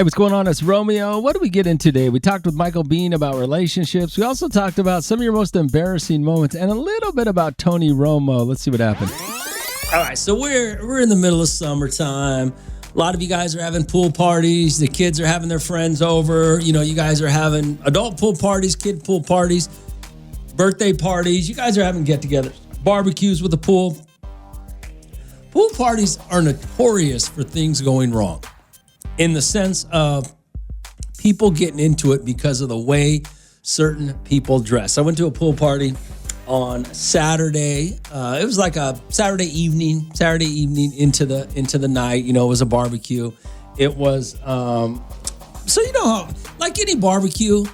Hey, what's going on? It's Romeo. What did we get in today? We talked with Michael Bean about relationships. We also talked about some of your most embarrassing moments and a little bit about Tony Romo. Let's see what happened. All right, so we're in the middle of summertime. A lot of you guys are having pool parties. The kids are having their friends over. You know, you guys are having adult pool parties, kid pool parties, birthday parties. You guys are having get-togethers, barbecues with the pool. Pool parties are notorious for things going wrong, in the sense of people getting into it because of the way certain people dress. I went to a pool party on Saturday. It was like a Saturday evening into the night. You know, it was a barbecue. It was so you know how, like any barbecue,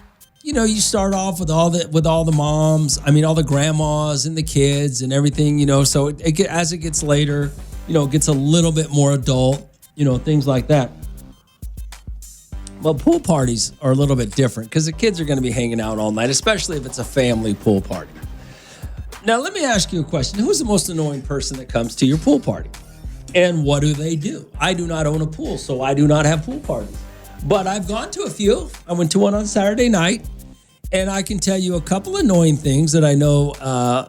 you know, you start off with all the moms. I mean, all the grandmas and the kids and everything. You know, so as it gets later, you know, it gets a little bit more adult. You know, things like that. Well, pool parties are a little bit different because the kids are going to be hanging out all night, especially if it's a family pool party. Now, let me ask you a question. Who's the most annoying person that comes to your pool party? And what do they do? I do not own a pool, so I do not have pool parties. But I've gone to a few. I went to one on Saturday night, and I can tell you a couple annoying things that I know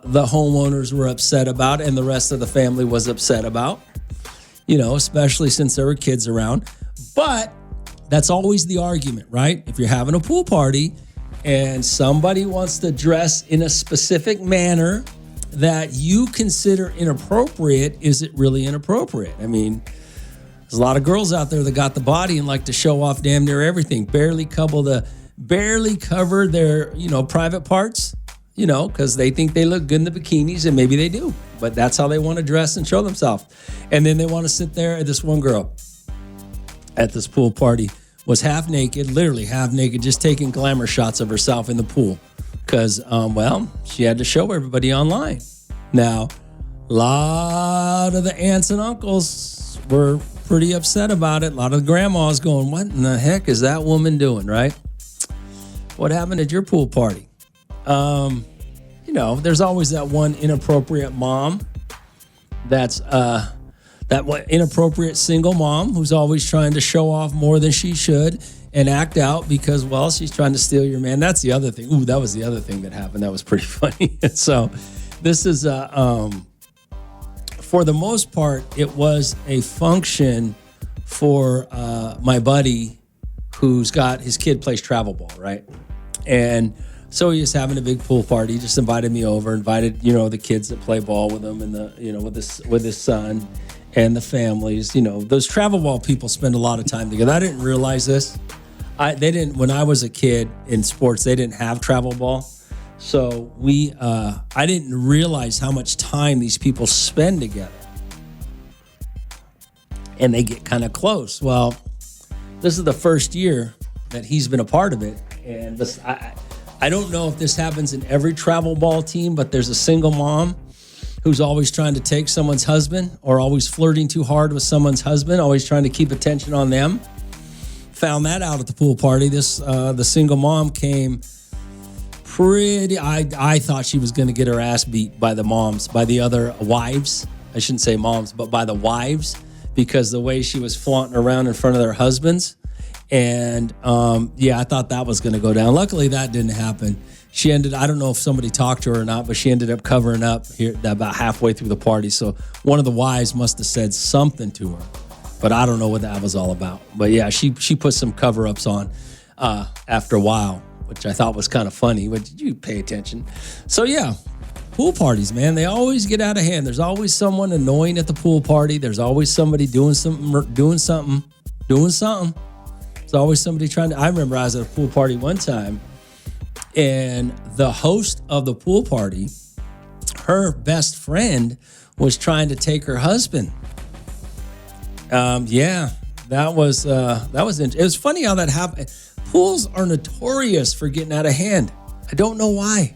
the homeowners were upset about and the rest of the family was upset about, you know, especially since there were kids around. But that's always the argument, right? If you're having a pool party and somebody wants to dress in a specific manner that you consider inappropriate, is it really inappropriate? I mean, there's a lot of girls out there that got the body and like to show off damn near everything, barely cover their, you know, private parts, you know, because they think they look good in the bikinis, and maybe they do, but that's how they want to dress and show themselves. And then they want to sit there. This one girl at this pool party was half naked, literally half naked, just taking glamour shots of herself in the pool because, well, she had to show everybody online. Now, a lot of the aunts and uncles were pretty upset about it. A lot of the grandmas going, what in the heck is that woman doing, right? What happened at your pool party? You know, there's always that one inappropriate mom that's that inappropriate single mom who's always trying to show off more than she should and act out because, well, she's trying to steal your man. That's the other thing. Ooh, that was the other thing that happened. That was pretty funny. So this is, for the most part, it was a function for my buddy who's got his kid plays travel ball, right? And so he was having a big pool party. He just invited me over, invited, you know, the kids that play ball with him and the, you know, with his son and the families. You know, those travel ball people spend a lot of time together. I didn't realize this. They didn't, when I was a kid in sports, they didn't have travel ball. So I didn't realize how much time these people spend together. And they get kind of close. Well, this is the first year that he's been a part of it. And this, I don't know if this happens in every travel ball team, but there's a single mom who's always trying to take someone's husband or always flirting too hard with someone's husband, always trying to keep attention on them. Found that out at the pool party. The single mom came pretty, I thought she was going to get her ass beat by the moms, by the other wives. I shouldn't say moms, but by the wives, because the way she was flaunting around in front of their husbands. And yeah, I thought that was going to go down. Luckily, that didn't happen. She ended, I don't know if somebody talked to her or not, but she ended up covering up here about halfway through the party. So one of the wives must have said something to her, but I don't know what that was all about. But yeah, she put some cover-ups on after a while, which I thought was kind of funny. But you pay attention. So yeah, pool parties, man, they always get out of hand. There's always someone annoying at the pool party. There's always somebody doing something. There's always somebody trying to, I remember I was at a pool party one time, and the host of the pool party, her best friend was trying to take her husband. Yeah, that was it was funny how that happened. Pools are notorious for getting out of hand. I don't know why.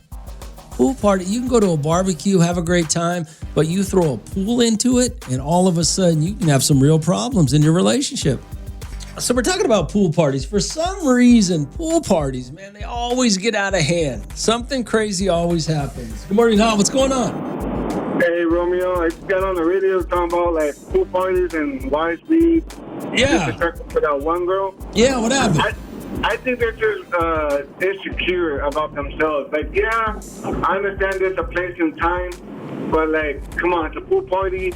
Pool party, you can go to a barbecue, have a great time, but you throw a pool into it, and all of a sudden you can have some real problems in your relationship. So we're talking about pool parties. For some reason, pool parties, man, they always get out of hand. Something crazy always happens. Good morning, Hal. What's going on? Hey, Romeo. I got on the radio talking about like pool parties and wives leave Yeah. Just to circle for that one girl. Yeah, what happened? I think they're just insecure about themselves. Like, yeah, I understand there's a place and time, but like, come on, it's a pool party.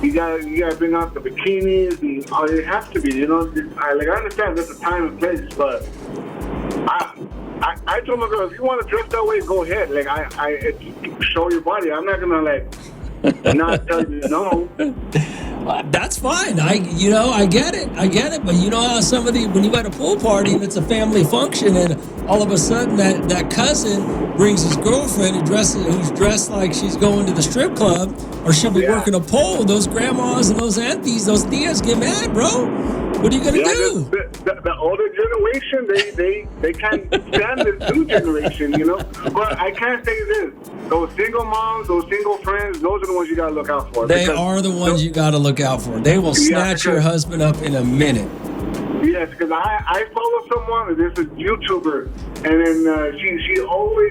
You gotta bring out the bikinis and all it has to be. You know, I understand there's a time and place, but I told my girl, if you want to dress that way, go ahead. Like, it's show your body. I'm not gonna like not tell you no. That's fine. I get it. But you know how when you at a pool party and it's a family function, and all of a sudden that cousin brings his girlfriend who's dressed like she's going to the strip club, or she'll be working a pole. Those grandmas and those aunties, those tias get mad, bro. What are you gonna do? The older generation, they can't stand this new generation, you know. But I can't say this. Those single moms, those single friends, those are the ones you gotta look out for. They are the ones you gotta look out for. They will snatch your husband up in a minute. Yes, because I follow someone. This is a YouTuber, and then she always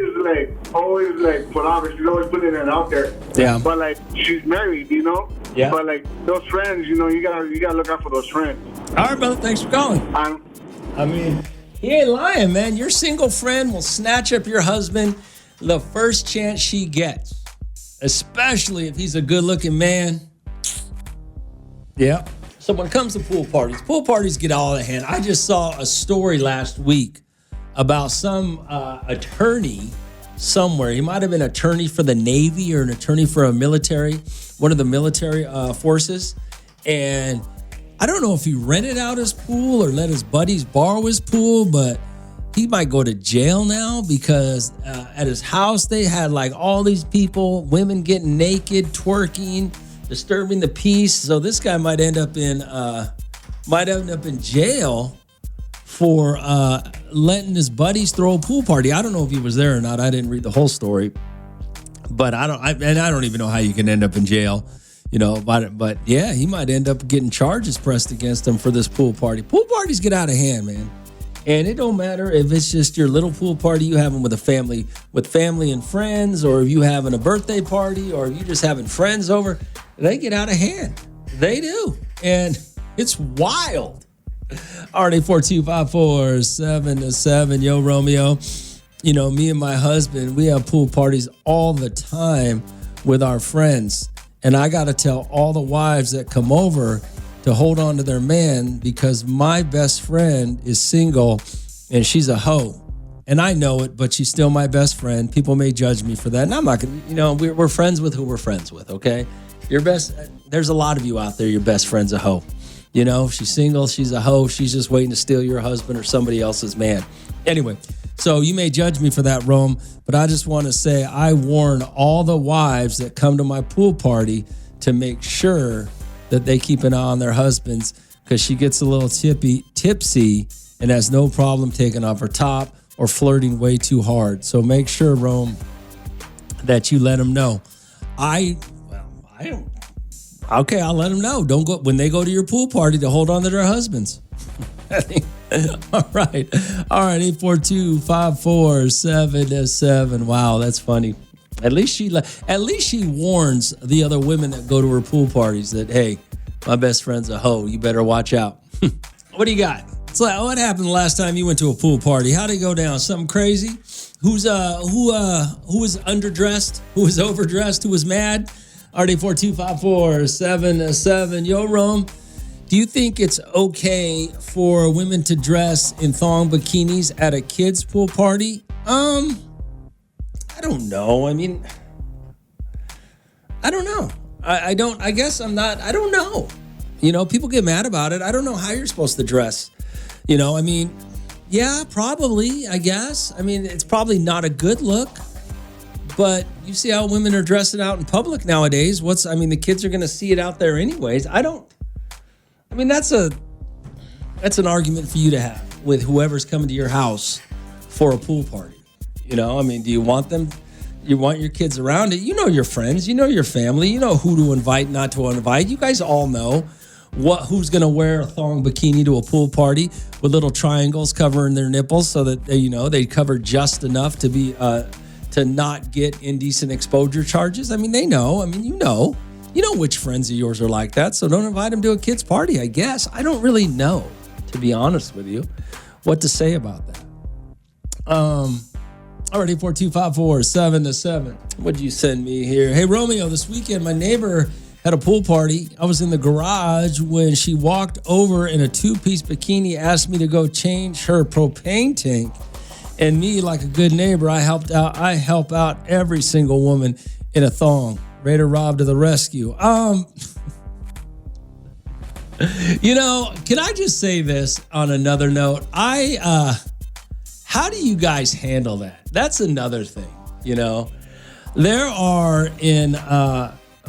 put out. She's always putting it out there. Yeah. But like, she's married, you know. Yeah. But like, those friends, you know, you gotta look out for those friends. All right, brother. Thanks for calling. I mean, he ain't lying, man. Your single friend will snatch up your husband the first chance she gets, especially if he's a good-looking man. Yeah. So when it comes to pool parties get all out of hand. I just saw a story last week about some attorney somewhere. He might have been an attorney for the Navy or an attorney for one of the military forces. And I don't know if he rented out his pool or let his buddies borrow his pool, but he might go to jail now because at his house they had like all these people, women getting naked, twerking, disturbing the peace. So this guy might end up in jail for letting his buddies throw a pool party. I don't know if he was there or not. I didn't read the whole story, but I don't even know how you can end up in jail. You know, but yeah, he might end up getting charges pressed against him for this pool party. Pool parties get out of hand, man. And it don't matter if it's just your little pool party you having with family and friends, or if you having a birthday party, or if you just having friends over. They get out of hand. They do. And it's wild. RD4254-7-7. Yo, Romeo. You know, me and my husband, we have pool parties all the time with our friends. And I got to tell all the wives that come over to hold on to their man, because my best friend is single and she's a hoe. And I know it, but she's still my best friend. People may judge me for that. And I'm not going to, you know, we're friends with who we're friends with, okay? There's a lot of you out there, your best friend's a hoe. You know, she's single, she's a hoe. She's just waiting to steal your husband or somebody else's man. Anyway, so you may judge me for that, Rome, but I just want to say I warn all the wives that come to my pool party to make sure that they keep an eye on their husbands, because she gets a little tipsy and has no problem taking off her top or flirting way too hard. So make sure, Rome, that you let them know. I'll let them know. Don't go when they go to your pool party to hold on to their husbands. All right. 842-547-7. Wow, that's funny. At least she warns the other women that go to her pool parties that, hey, my best friend's a hoe. You better watch out. What do you got? So what happened the last time you went to a pool party? How'd it go down? Something crazy? Who was underdressed? Who was overdressed? Who was mad? RD4254-7-7. Yo, Rome. Do you think it's okay for women to dress in thong bikinis at a kid's pool party? I don't know. I mean, I don't know. I don't know. You know, people get mad about it. I don't know how you're supposed to dress. You know, I mean, yeah, probably, I guess. I mean, it's probably not a good look, but you see how women are dressing out in public nowadays. The kids are going to see it out there anyways. That's an argument for you to have with whoever's coming to your house for a pool party. You know, I mean, do you want them? You want your kids around it? You know your friends, you know your family, you know who to invite, not to invite. You guys all know who's going to wear a thong bikini to a pool party with little triangles covering their nipples so that they cover just enough to be to not get indecent exposure charges. I mean, they know. I mean, you know. You know which friends of yours are like that, so don't invite them to a kid's party, I guess. I don't really know, to be honest with you, what to say about that. Already 42547-7. What'd you send me here? Hey, Romeo, this weekend, my neighbor had a pool party. I was in the garage when she walked over in a 2-piece bikini, asked me to go change her propane tank. And me, like a good neighbor, I help out every single woman in a thong. Raider Rob to the rescue. You know, can I just say this on another note? How do you guys handle that? That's another thing, you know. There are in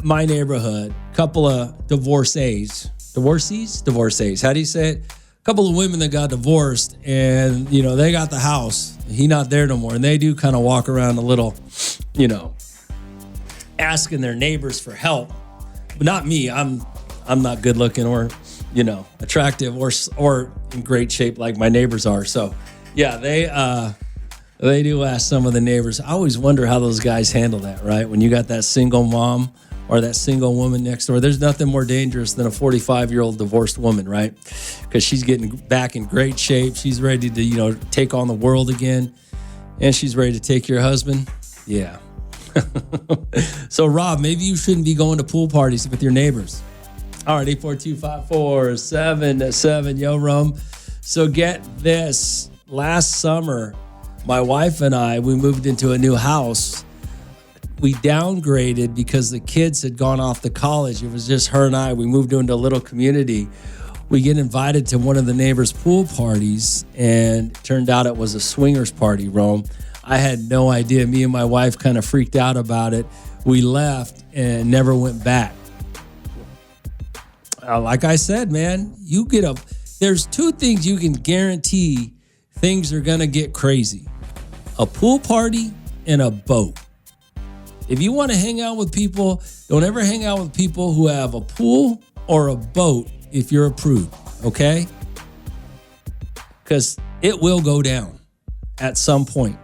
my neighborhood a couple of divorcees. How do you say it? A couple of women that got divorced, and, you know, they got the house. He not there no more. And they do kind of walk around a little, you know, asking their neighbors for help. But not me. I'm not good looking or, you know, attractive or in great shape like my neighbors are. So, yeah, they do ask some of the neighbors. I always wonder how those guys handle that, right? When you got that single mom or that single woman next door. There's nothing more dangerous than a 45-year-old divorced woman, right? Because she's getting back in great shape. She's ready to, you know, take on the world again. And she's ready to take your husband. Yeah. So, Rob, maybe you shouldn't be going to pool parties with your neighbors. All right, 842-547-7. Yo, Rome. So get this. Last summer, my wife and I, we moved into a new house. We downgraded because the kids had gone off to college. It was just her and I. We moved into a little community. We get invited to one of the neighbors' pool parties, and it turned out it was a swingers party, Rome. I had no idea. Me and my wife kind of freaked out about it. We left and never went back. Like I said, man, there's two things you can guarantee things are going to get crazy. A pool party and a boat. If you want to hang out with people, don't ever hang out with people who have a pool or a boat if you're a prude, okay? Because it will go down at some point.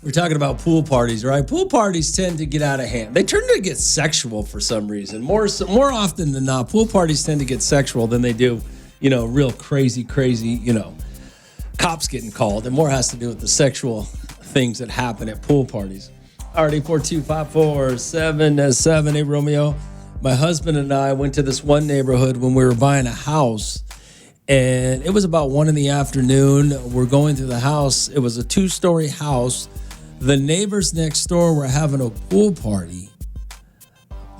We're talking about pool parties, right? Pool parties tend to get out of hand. They tend to get sexual for some reason. More often than not, pool parties tend to get sexual than they do, you know, real crazy, you know, cops getting called. It more has to do with the sexual things that happen at pool parties. Already 42547-7. Hey, Romeo. My husband and I went to this one neighborhood when we were buying a house, and it was about 1 PM. We're going through the house. It was a 2-story house. The neighbors next door were having a pool party.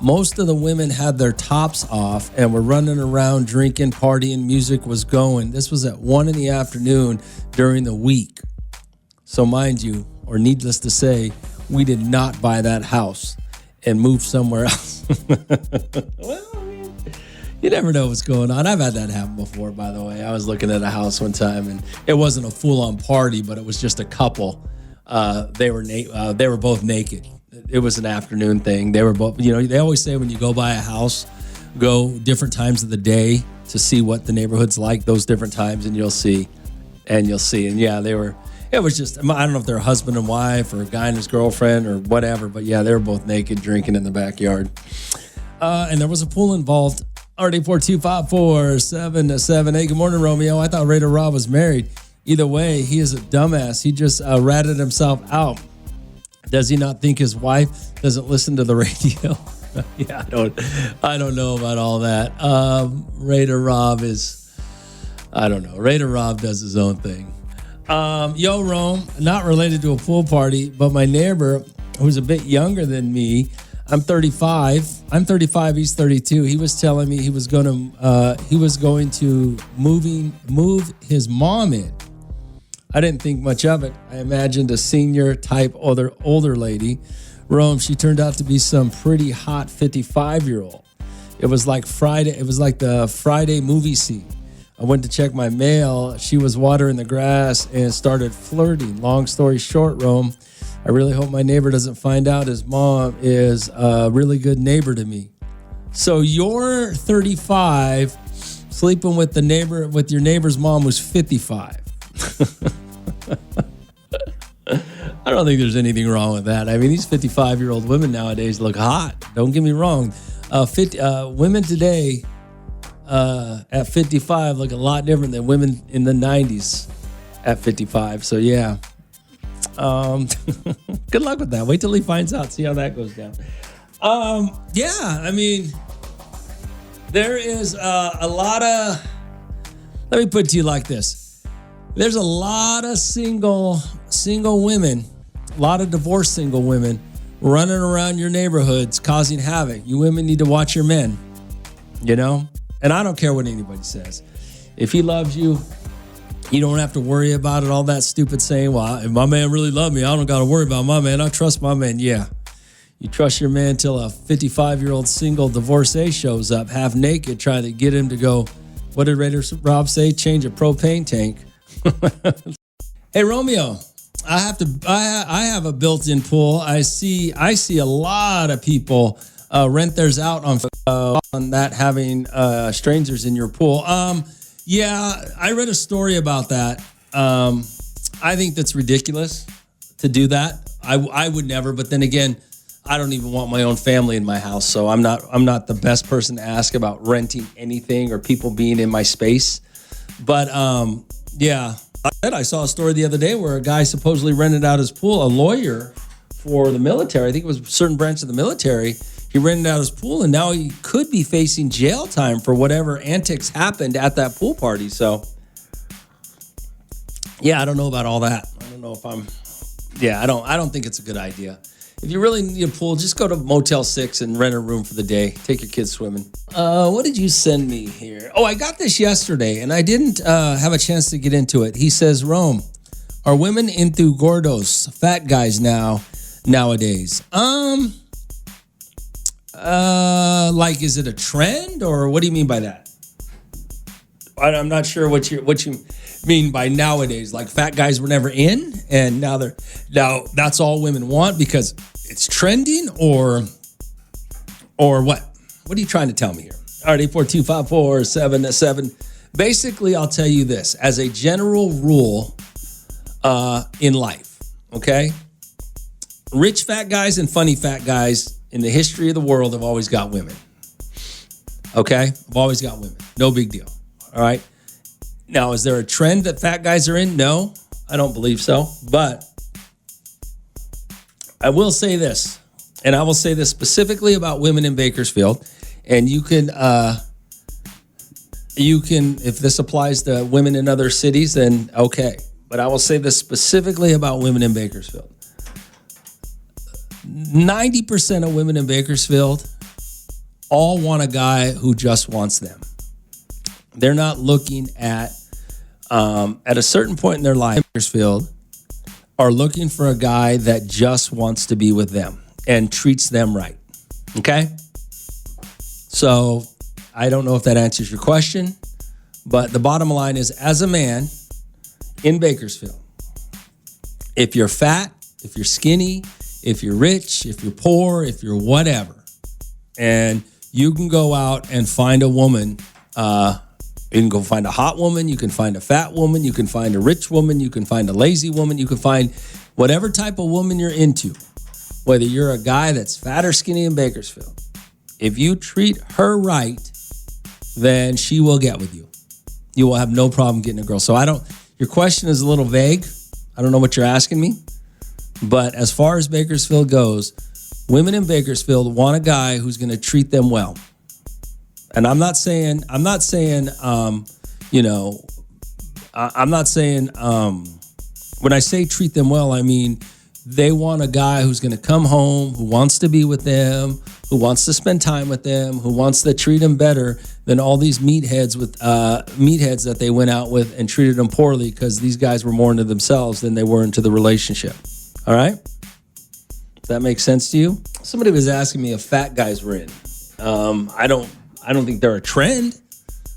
Most of the women had their tops off and were running around drinking, partying, music was going. This was at 1 PM during the week. So mind you, or needless to say, we did not buy that house and move somewhere else. Well, I mean, you never know what's going on. I've had that happen before, by the way. I was looking at a house one time, and it wasn't a full-on party, but it was just a couple. They were both naked. It was an afternoon thing. They were both, you know, they always say when you go buy a house, go different times of the day to see what the neighborhood's like those different times, and you'll see. And yeah, it was just, I don't know if they're a husband and wife or a guy and his girlfriend or whatever, but yeah, they were both naked drinking in the backyard. And there was a pool involved. Already 42547-7. Hey, good morning, Romeo. I thought Raider Rob was married. Either way, he is a dumbass. He just ratted himself out. Does he not think his wife doesn't listen to the radio? Yeah, I don't know about all that. Raider Rob Raider Rob does his own thing. Yo, Rome, not related to a pool party, but my neighbor, who's a bit younger than me, I'm 35. He's 32. He was telling me he was going to move his mom in. I didn't think much of it. I imagined a senior type older lady. Rome, she turned out to be some pretty hot 55-year-old. It was like the Friday movie scene. I went to check my mail. She was watering the grass and started flirting. Long story short, Rome, I really hope my neighbor doesn't find out his mom is a really good neighbor to me. So you're 35, sleeping with your neighbor's mom who's 55. I don't think there's anything wrong with that. I mean, these 55-year-old women nowadays look hot. Don't get me wrong. Women today at 55 look a lot different than women in the 90s at 55. So yeah, good luck with that. Wait till he finds out. See how that goes down. Yeah, I mean, there is a lot of. Let me put it to you like this: there's a lot of single women, a lot of divorced single women running around your neighborhoods causing havoc. You women need to watch your men, you know? And I don't care what anybody says. If he loves you, you don't have to worry about it, all that stupid saying, well, if my man really loved me, I don't got to worry about my man. I trust my man. Yeah. You trust your man till a 55-year-old single divorcee shows up half naked trying to get him to go, what did Raider Rob say? Change a propane tank. Hey, Romeo. I have a built-in pool. I see a lot of people rent theirs out on that, having strangers in your pool. Yeah, I read a story about that. I think that's ridiculous to do that. I would never, but then again, I don't even want my own family in my house, so I'm not the best person to ask about renting anything or people being in my space. But yeah. I saw a story the other day where a guy supposedly rented out his pool, a lawyer for the military. I think it was a certain branch of the military. He rented out his pool, and now he could be facing jail time for whatever antics happened at that pool party. So, yeah, I don't know about all that. I don't know if I don't think it's a good idea. If you really need a pool, just go to Motel 6 and rent a room for the day. Take your kids swimming. What did you send me here? Oh, I got this yesterday, and I didn't have a chance to get into it. He says, Rome, are women into gordos, fat guys nowadays? Like, is it a trend, or what do you mean by that? I'm not sure what you mean by nowadays. Like, fat guys were never in, and now that's all women want because it's trending, or what? What are you trying to tell me here? All right, 842-547-7. Basically, I'll tell you this. As a general rule in life, okay? Rich fat guys and funny fat guys in the history of the world have always got women. Okay? Have always got women. No big deal. All right? Now, is there a trend that fat guys are in? No, I don't believe so. But I will say this, and I will say this specifically about women in Bakersfield, and you can, if this applies to women in other cities, then okay. But I will say this specifically about women in Bakersfield. 90% of women in Bakersfield all want a guy who just wants them. They're not looking at a certain point in their life, Bakersfield, are looking for a guy that just wants to be with them and treats them right. Okay? So I don't know if that answers your question, but the bottom line is, as a man in Bakersfield, if you're fat, if you're skinny, if you're rich, if you're poor, if you're whatever, and you can go out and find a woman, you can go find a hot woman, you can find a fat woman, you can find a rich woman, you can find a lazy woman, you can find whatever type of woman you're into, whether you're a guy that's fat or skinny in Bakersfield. If you treat her right, then she will get with you. You will have no problem getting a girl. So your question is a little vague. I don't know what you're asking me. But as far as Bakersfield goes, women in Bakersfield want a guy who's going to treat them well. And I'm not saying, when I say treat them well, I mean, they want a guy who's going to come home, who wants to be with them, who wants to spend time with them, who wants to treat them better than all these meatheads that they went out with and treated them poorly because these guys were more into themselves than they were into the relationship. All right? Does that make sense to you? Somebody was asking me if fat guys were in. I don't think they're a trend,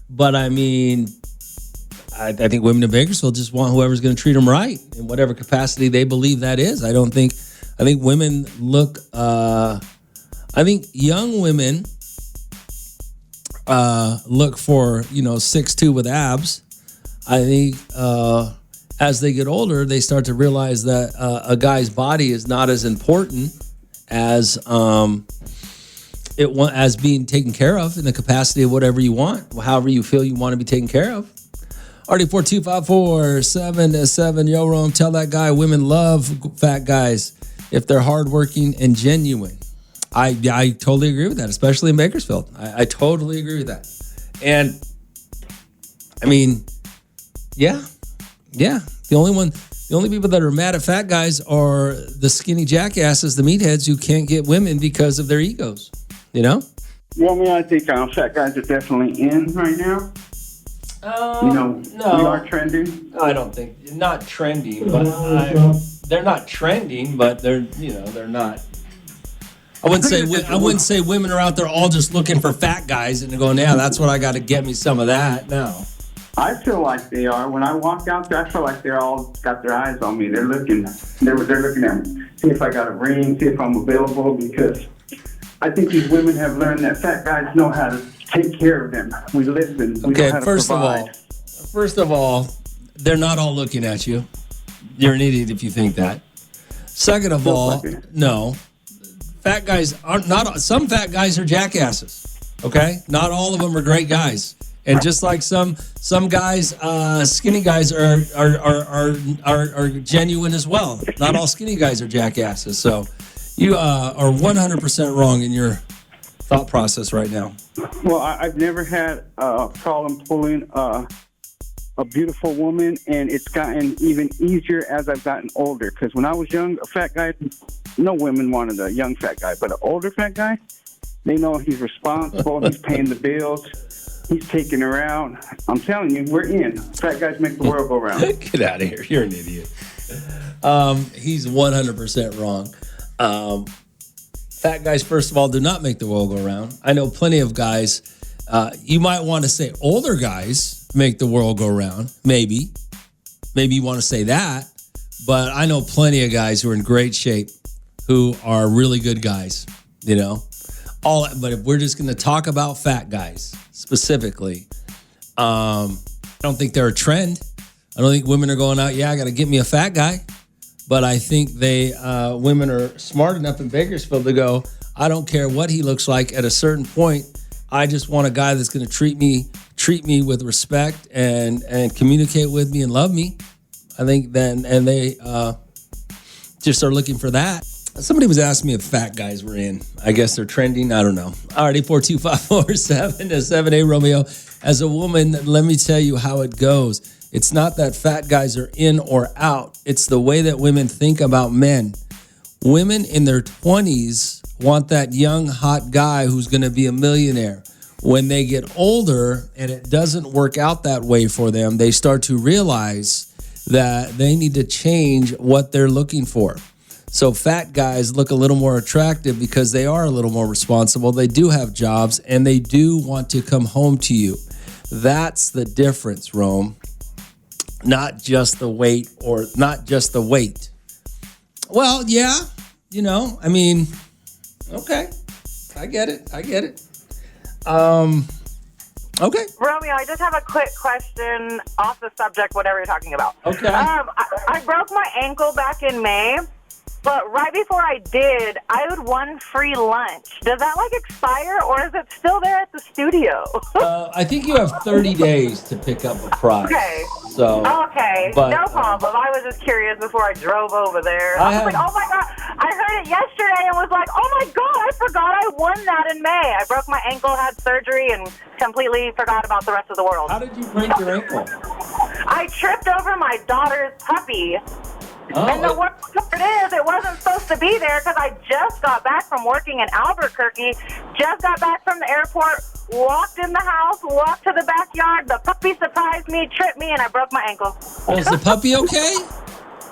but I mean, I think women in Bakersfield just want whoever's going to treat them right in whatever capacity they believe that is. I think women look, I think young women look for, 6'2" with abs. I think as they get older, they start to realize that a guy's body is not as important as as being taken care of in the capacity of whatever you want, however you feel you want to be taken care of. RD4254777. Yo, Rome, tell that guy women love fat guys if they're hardworking and genuine. I totally agree with that, especially in Bakersfield. I totally agree with that. And I mean, yeah. The only people that are mad at fat guys are the skinny jackasses, the meatheads who can't get women because of their egos. You know? Well, I mean, I think fat guys are definitely in right now. No. We are trending. I don't think not trending, but they're not trending, but they're not. I wouldn't say women are out there all just looking for fat guys and going, yeah, that's what I got to get me some of that. No. I feel like they are. When I walk out there, I feel like they're all got their eyes on me. They're looking at me, see if I got a ring, see if I'm available, because I think these women have learned that fat guys know how to take care of them. We listen. We know how to provide. First of all, they're not all looking at you. You're an idiot if you think that. Second of all, no. Fat guys aren't not. Some fat guys are jackasses. Okay, not all of them are great guys. And just like some guys, skinny guys are genuine as well. Not all skinny guys are jackasses. So you are 100% wrong in your thought process right now. Well, I've never had a problem pulling a beautiful woman, and it's gotten even easier as I've gotten older. Because when I was young, a fat guy, no women wanted a young fat guy. But an older fat guy, they know he's responsible, he's paying the bills. He's taking her out. I'm telling you, we're in. Fat guys make the world go round. Get out of here. You're an idiot. He's 100% wrong. Fat guys, first of all, do not make the world go round. I know plenty of guys. You might want to say older guys make the world go round. Maybe you want to say that. But I know plenty of guys who are in great shape who are really good guys, you know. But if we're just going to talk about fat guys specifically, I don't think they're a trend. I don't think women are going out, I got to get me a fat guy. But I think women are smart enough in Bakersfield to go, I don't care what he looks like at a certain point. I just want a guy that's going to treat me with respect and communicate with me and love me. I think they just are looking for that. Somebody was asking me if fat guys were in. I guess they're trending. I don't know. All right, 842-547-78 Romeo. As a woman, let me tell you how it goes. It's not that fat guys are in or out. It's the way that women think about men. Women in their 20s want that young, hot guy who's going to be a millionaire. When they get older and it doesn't work out that way for them, they start to realize that they need to change what they're looking for. So fat guys look a little more attractive because they are a little more responsible. They do have jobs and they do want to come home to you. That's the difference, Rome. Not just the weight or not just the weight. Well, yeah, I mean, okay. I get it. Okay. Romeo, I just have a quick question off the subject, whatever you're talking about. Okay. I broke my ankle back in May. But right before I did, I had one free lunch. Does that expire, or is it still there at the studio? I think you have 30 days to pick up a prize. Okay. Okay. No problem. I was just curious before I drove over there. I was like, oh my God. I heard it yesterday and was like, oh my God, I forgot I won that in May. I broke my ankle, had surgery, and completely forgot about the rest of the world. How did you break your ankle? I tripped over my daughter's puppy. Oh. And the worst part is, it wasn't supposed to be there because I just got back from working in Albuquerque, just got back from the airport, walked in the house, walked to the backyard. The puppy surprised me, tripped me, and I broke my ankle. Is the puppy okay?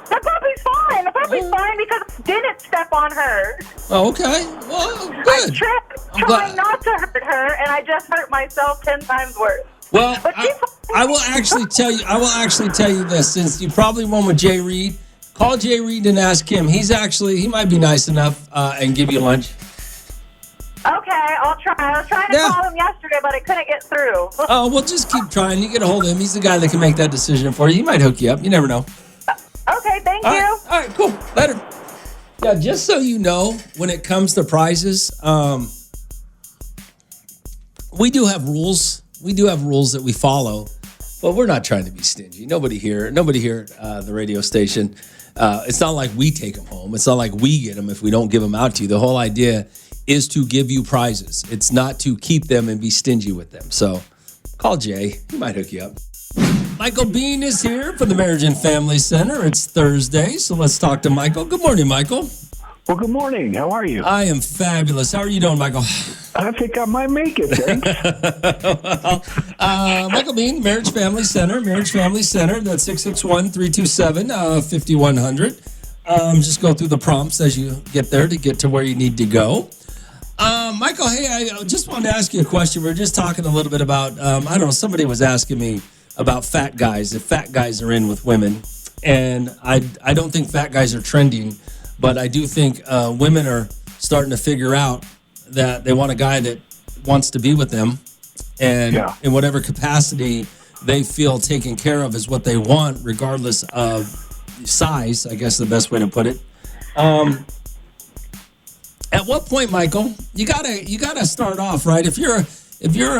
The puppy's fine. The puppy's fine because I didn't step on her. Oh, okay. Well, good. I tripped trying not to hurt her, and I just hurt myself 10 times worse. Well, I will actually tell you this, since you probably won with Jay Reed. Call Jay Reed and ask him. He might be nice enough and give you lunch. Okay, I'll try. I was trying to call him yesterday, but I couldn't get through. Oh, well, just keep trying. You get a hold of him. He's the guy that can make that decision for you. He might hook you up. You never know. Okay, thank you. All right, cool. Later. Yeah, just so you know, when it comes to prizes, we do have rules. We do have rules that we follow, but we're not trying to be stingy. Nobody here at the radio station. It's not like we take them home. It's not like we get them if we don't give them out to you. The whole idea is to give you prizes. It's not to keep them and be stingy with them. So call Jay. He might hook you up. Michael Bean is here from the Marriage and Family Center. It's Thursday, so let's talk to Michael. Good morning, Michael. Well, good morning. How are you? I am fabulous. How are you doing, Michael? I think I might make it, thanks. Michael Bean, Marriage Family Center. That's 661-327-5100. Just go through the prompts as you get there to get to where you need to go. Michael, hey, I just wanted to ask you a question. We were just talking a little bit about, I don't know, somebody was asking me about fat guys, if fat guys are in with women. And I don't think fat guys are trending, but I do think women are starting to figure out that they want a guy that wants to be with them. And in whatever capacity they feel taken care of is what they want, regardless of size, I guess the best way to put it. At what point, Michael, you gotta start off, right? If you're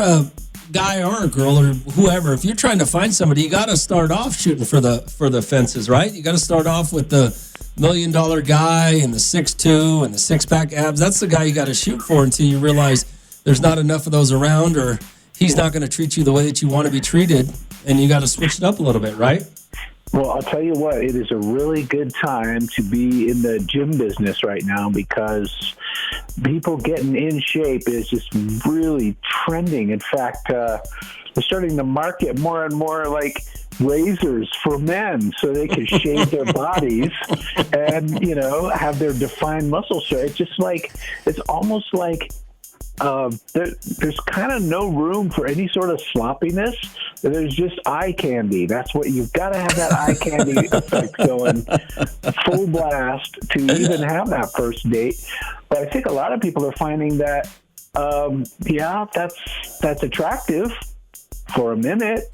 a guy or a girl or whoever, if you're trying to find somebody, you got to start off shooting for the fences, right? You got to start off with the $1 million guy and the 6'2" and the six-pack abs. That's the guy you got to shoot for until you realize there's not enough of those around, or he's not going to treat you the way that you want to be treated, and you got to switch it up a little bit, right? Well, I'll tell you what, it is a really good time to be in the gym business right now because people getting in shape is just really trending. In fact, they're starting to market more and more like razors for men so they can shave their bodies and, have their defined muscle strength. It's just like, it's almost like there's kind of no room for any sort of sloppiness. There's just eye candy. That's what you've got to have, that eye candy effect going full blast to even have that first date. But I think a lot of people are finding that, that's attractive for a minute,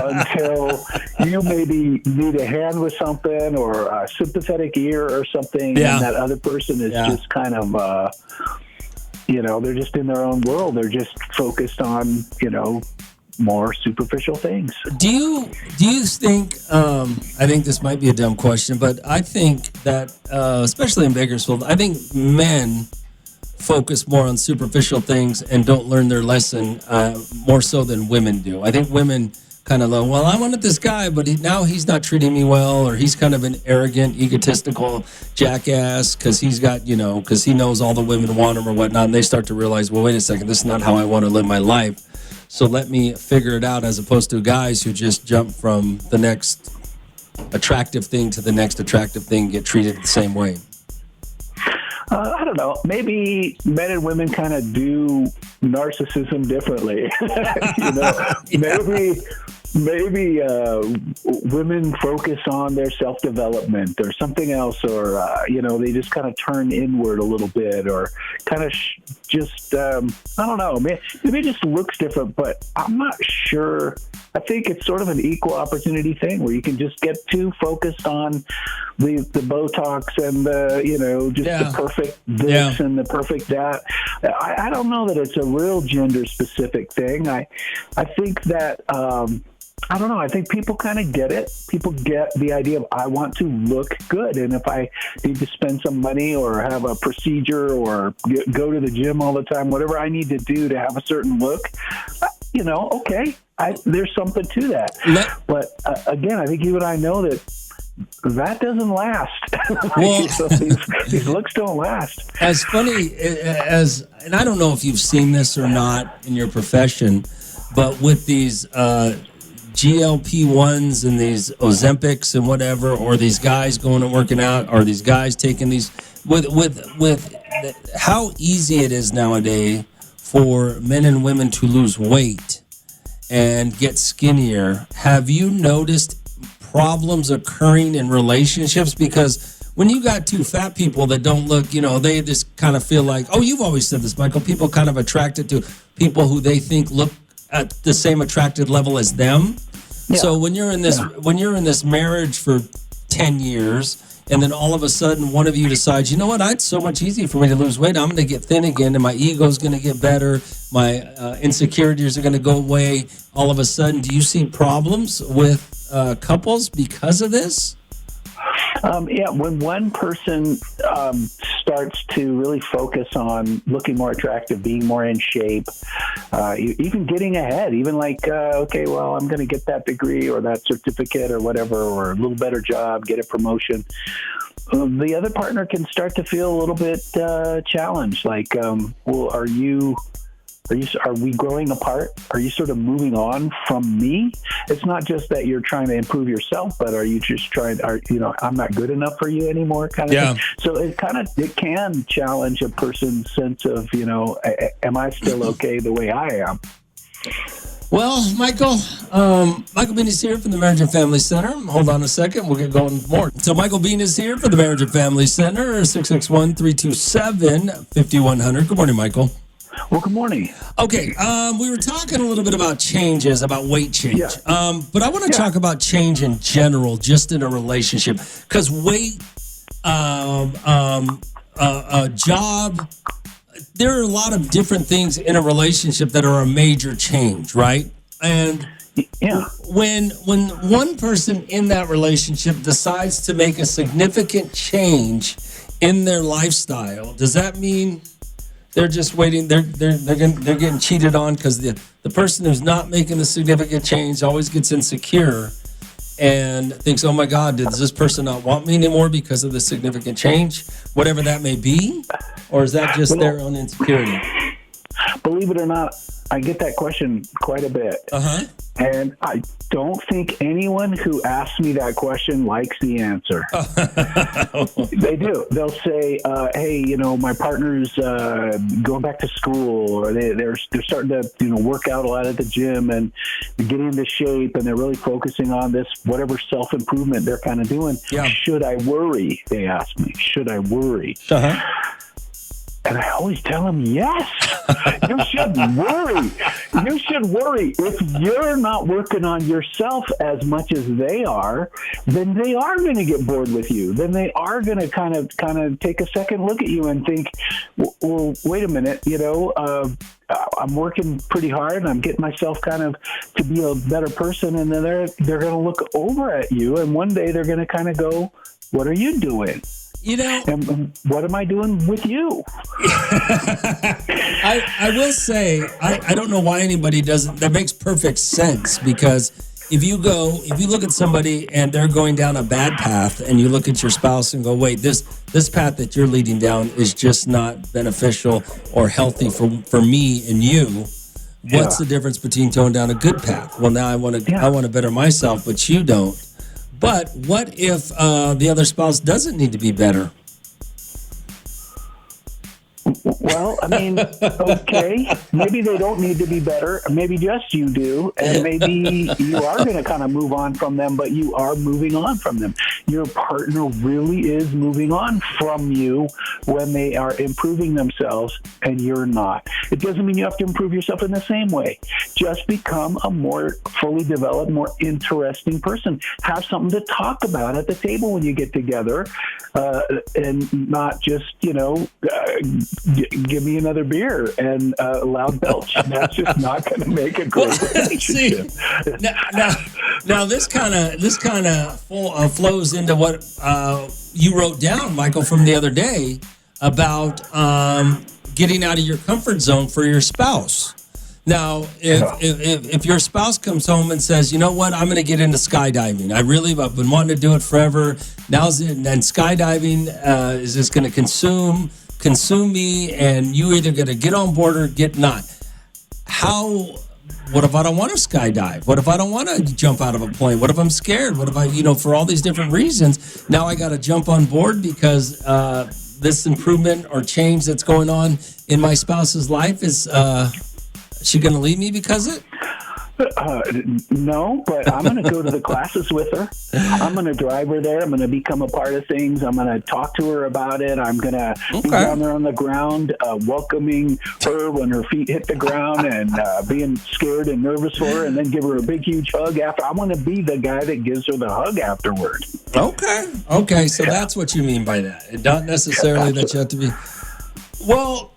until you maybe need a hand with something or a sympathetic ear or something, and that other person is just kind of, they're just in their own world. They're just focused on, more superficial things. Do you think, I think this might be a dumb question, but I think that, especially in Bakersfield, I think men focus more on superficial things and don't learn their lesson more so than women do. I think women kind of well, I wanted this guy, but now he's not treating me well, or he's kind of an arrogant, egotistical jackass because he's got, because he knows all the women want him or whatnot, and they start to realize, well, wait a second, this is not how I want to live my life. So let me figure it out, as opposed to guys who just jump from the next attractive thing to the next attractive thing, get treated the same way. I don't know. Maybe men and women kind of do narcissism differently. Maybe women focus on their self-development or something else, or they just kind of turn inward a little bit, or kind of I don't know. Maybe it just looks different, but I'm not sure. I think it's sort of an equal opportunity thing where you can just get too focused on the Botox and the perfect this and the perfect that. I don't know that it's a real gender specific thing. I think that I don't know. I think people kind of get it. People get the idea of, I want to look good. And if I need to spend some money or have a procedure or go to the gym all the time, whatever I need to do to have a certain look, okay, there's something to that. But again, I think you and I know that doesn't last. Well, so these looks don't last. As funny as, and I don't know if you've seen this or not in your profession, but with these GLP-1s and these Ozempics and whatever, or these guys going and working out, or these guys taking these, with how easy it is nowadays for men and women to lose weight and get skinnier. Have you noticed problems occurring in relationships? Because when you got two fat people that don't look, they just kind of feel like, you've always said this, Michael, people kind of attracted to people who they think look at the same attractive level as them. Yeah. So when you're in this marriage for 10 years, and then all of a sudden one of you decides, you know what, it's so much easier for me to lose weight. I'm going to get thin again, and my ego's going to get better. My insecurities are going to go away. All of a sudden, do you see problems with couples because of this? Yeah, when one person starts to really focus on looking more attractive, being more in shape, even getting ahead, even like, okay, well, I'm going to get that degree or that certificate or whatever, or a little better job, get a promotion. The other partner can start to feel a little bit challenged. Like, well, are we growing apart? Are you sort of moving on from me? It's not just that you're trying to improve yourself, but are you just trying, I'm not good enough for you anymore kind of thing. So it can challenge a person's sense of, am I still okay the way I am? Well, Michael Bean is here from the Marriage and Family Center. Hold on a second. We'll get going more. So Michael Bean is here for the Marriage and Family Center, 661-327-5100. Good morning, Michael. Well, good morning. Okay, we were talking a little bit about changes, about weight change. Yeah. But I want to talk about change in general, just in a relationship. Because weight, job, there are a lot of different things in a relationship that are a major change, right? And when one person in that relationship decides to make a significant change in their lifestyle, does that mean they're just waiting? They're getting cheated on because the person who's not making the significant change always gets insecure and thinks, oh my God, does this person not want me anymore because of the significant change, whatever that may be? Or is that just their own insecurity? Believe it or not, I get that question quite a bit. And I don't think anyone who asks me that question likes the answer. They do. They'll say, hey, my partner's going back to school, or they're starting to, work out a lot at the gym and get into shape, and they're really focusing on this, whatever self-improvement they're kind of doing. Yeah. Should I worry? They ask me, should I worry? And I always tell them, yes, you should worry. You should worry. If you're not working on yourself as much as they are, then they are going to get bored with you. Then they are going to kind of take a second look at you and think, well, wait a minute, I'm working pretty hard and I'm getting myself kind of to be a better person. And then they're going to look over at you. And one day they're going to kind of go, what are you doing? And what am I doing with you? I will say, I don't know why anybody doesn't. That makes perfect sense, because if you look at somebody and they're going down a bad path, and you look at your spouse and go, wait, this path that you're leading down is just not beneficial or healthy for me and you. What's the difference between towing down a good path? Well, now I want to better myself, but you don't. But what if the other spouse doesn't need to be better? Well, I mean, okay, maybe they don't need to be better. Maybe just you do. And maybe you are going to kind of move on from them, but you are moving on from them. Your partner really is moving on from you when they are improving themselves and you're not. It doesn't mean you have to improve yourself in the same way. Just become a more fully developed, more interesting person. Have something to talk about at the table when you get together, and not just, give me another beer and loud belch. That's just not going to make a great relationship. Now this kind of flows into what you wrote down, Michael, from the other day about getting out of your comfort zone for your spouse. Now, if your spouse comes home and says, you know what, I'm going to get into skydiving. I've been wanting to do it forever. And skydiving is just going to consume me, and you either going to get on board or get not. What if I don't want to skydive? What if I don't want to jump out of a plane? What if I'm scared? What if I, for all these different reasons, now I got to jump on board because this improvement or change that's going on in my spouse's life is she going to leave me because of it? No, but I'm going to go to the classes with her. I'm going to drive her there. I'm going to become a part of things. I'm going to talk to her about it. I'm going to be down there on the ground, welcoming her when her feet hit the ground and being scared and nervous for her, and then give her a big, huge hug after. I want to be the guy that gives her the hug afterward. Okay, so that's what you mean by that. It's not necessarily that you have to be. Well,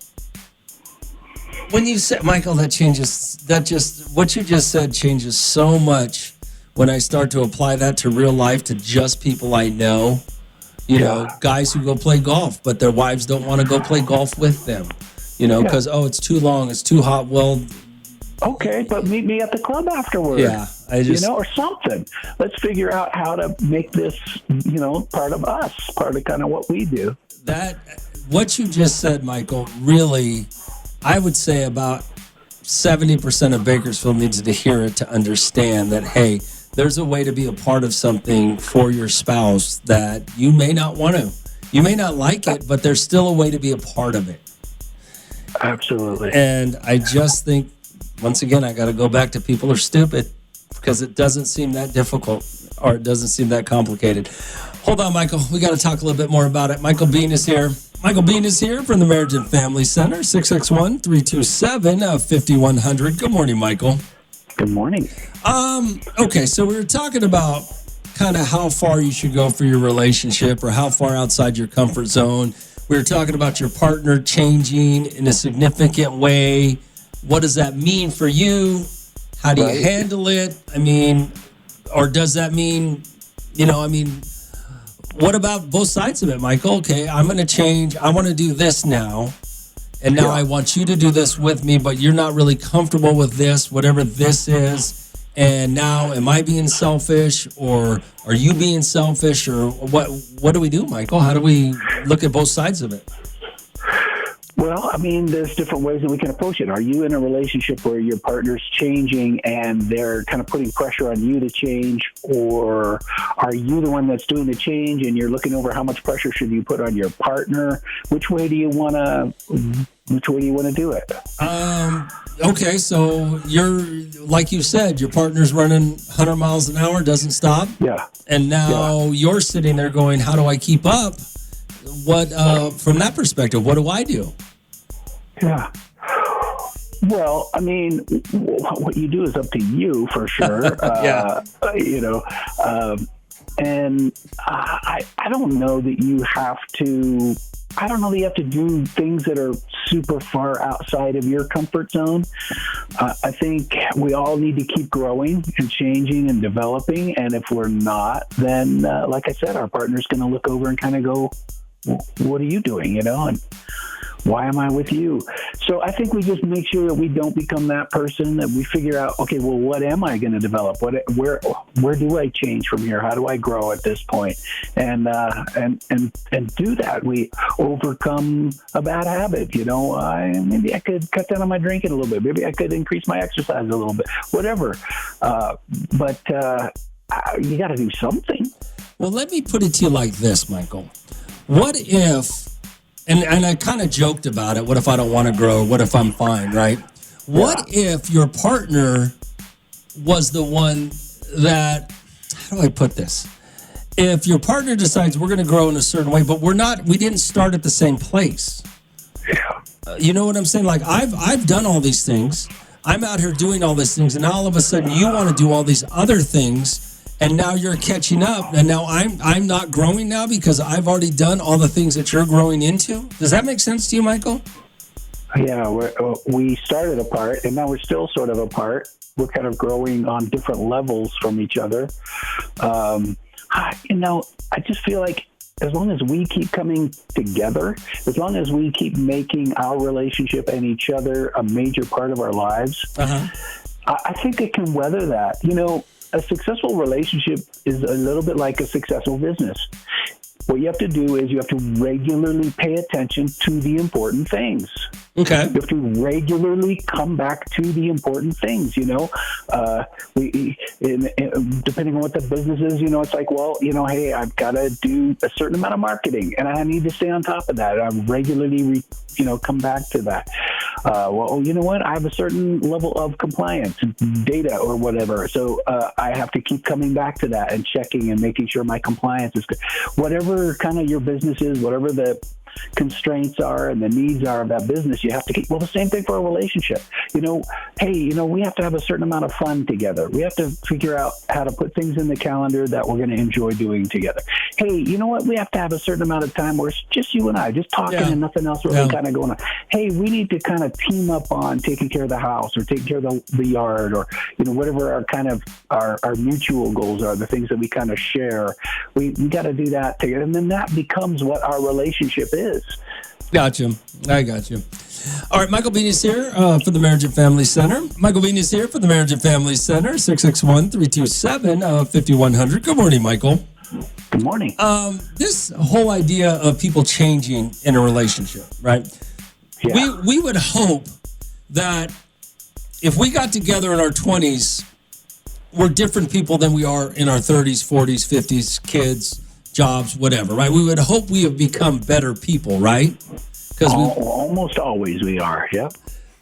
when you said, Michael, what you just said changes so much when I start to apply that to real life, to just people I know. You know, guys who go play golf, but their wives don't want to go play golf with them. You know, because, it's too long, it's too hot. Well, okay, but meet me at the club afterwards. Yeah, or something. Let's figure out how to make this, part of us, part of kind of what we do. What you just said, Michael, really, I would say about 70% of Bakersfield needs to hear it to understand that, hey, there's a way to be a part of something for your spouse that you may not want to. You may not like it, but there's still a way to be a part of it. Absolutely. And I just think, once again, I got to go back to people are stupid, because it doesn't seem that difficult, or it doesn't seem that complicated. Hold on, Michael. We got to talk a little bit more about it. Michael Bean is here. Michael Bean is here from the Marriage and Family Center, 661-327-5100. Good morning, Michael. Good morning. Okay, so we were talking about kind of how far you should go for your relationship, or how far outside your comfort zone. We were talking about your partner changing in a significant way. What does that mean for you? How do you handle it? I mean, or does that mean, what about both sides of it, Michael? Okay, I'm going to change. I want to do this now. And now I want you to do this with me, but you're not really comfortable with this, whatever this is. And now, am I being selfish, or are you being selfish, or what do we do, Michael? How do we look at both sides of it? Well, there's different ways that we can approach it. Are you in a relationship where your partner's changing and they're kind of putting pressure on you to change, or are you the one that's doing the change and you're looking over how much pressure should you put on your partner? Which way do you want to do it? Okay, so you're, like you said, your partner's running 100 miles an hour, doesn't stop. Yeah. And now you're sitting there going, how do I keep up? What, from that perspective, what do I do? Yeah. Well, what you do is up to you for sure. And I don't know that you have to. I don't know that you have to do things that are super far outside of your comfort zone. I think we all need to keep growing and changing and developing. And if we're not, then, like I said, our partner's going to look over and kind of go, what are you doing, and why am I with you? So I think we just make sure that we don't become that person, that we figure out, okay, well, what am I going to develop? Where do I change from here? How do I grow at this point? And do that. We overcome a bad habit. Maybe I could cut down on my drinking a little bit. Maybe I could increase my exercise a little bit, whatever. But you got to do something. Well, let me put it to you like this, Michael. What if, and I kind of joked about it, what if I don't want to grow? What if I'm fine, right? What if your partner was the one that, how do I put this? If your partner decides we're going to grow in a certain way, but we didn't start at the same place. Yeah. You know what I'm saying? Like, I've done all these things. I'm out here doing all these things, and now all of a sudden you want to do all these other things. And now you're catching up, and now I'm not growing now because I've already done all the things that you're growing into. Does that make sense to you, Michael? Yeah, we started apart, and now we're still sort of apart. We're kind of growing on different levels from each other. I just feel like as long as we keep coming together, as long as we keep making our relationship and each other a major part of our lives, I think it can weather that. A successful relationship is a little bit like a successful business. What you have to do is you have to regularly pay attention to the important things. Okay. You have to regularly come back to the important things, depending on what the business is, it's like, well, hey, I've got to do a certain amount of marketing and I need to stay on top of that. I regularly, come back to that. Well, you know what? I have a certain level of compliance, data or whatever. So I have to keep coming back to that and checking and making sure my compliance is good. Whatever kind of your business is, whatever the constraints are and the needs are of that business, you have to keep. Well, the same thing for a relationship. Hey, we have to have a certain amount of fun together. We have to figure out how to put things in the calendar that we're going to enjoy doing together. Hey, you know what? We have to have a certain amount of time where it's just you and I, just talking and nothing else really kind of going on. Hey, we need to kind of team up on taking care of the house or taking care of the yard or, whatever our kind of our mutual goals are, the things that we kind of share. We got to do that together. And then that becomes what our relationship is. Gotcha. I got you. All right, Michael Bean is here for the Marriage and Family Center. Michael Bean is here for the Marriage and Family Center, 661-327-5100. Good morning, Michael. Good morning. This whole idea of people changing in a relationship, right? Yeah. We would hope that if we got together in our 20s, we're different people than we are in our 30s, 40s, 50s, kids, jobs, whatever, right? We would hope we have become better people, right? Because almost always we are, yep.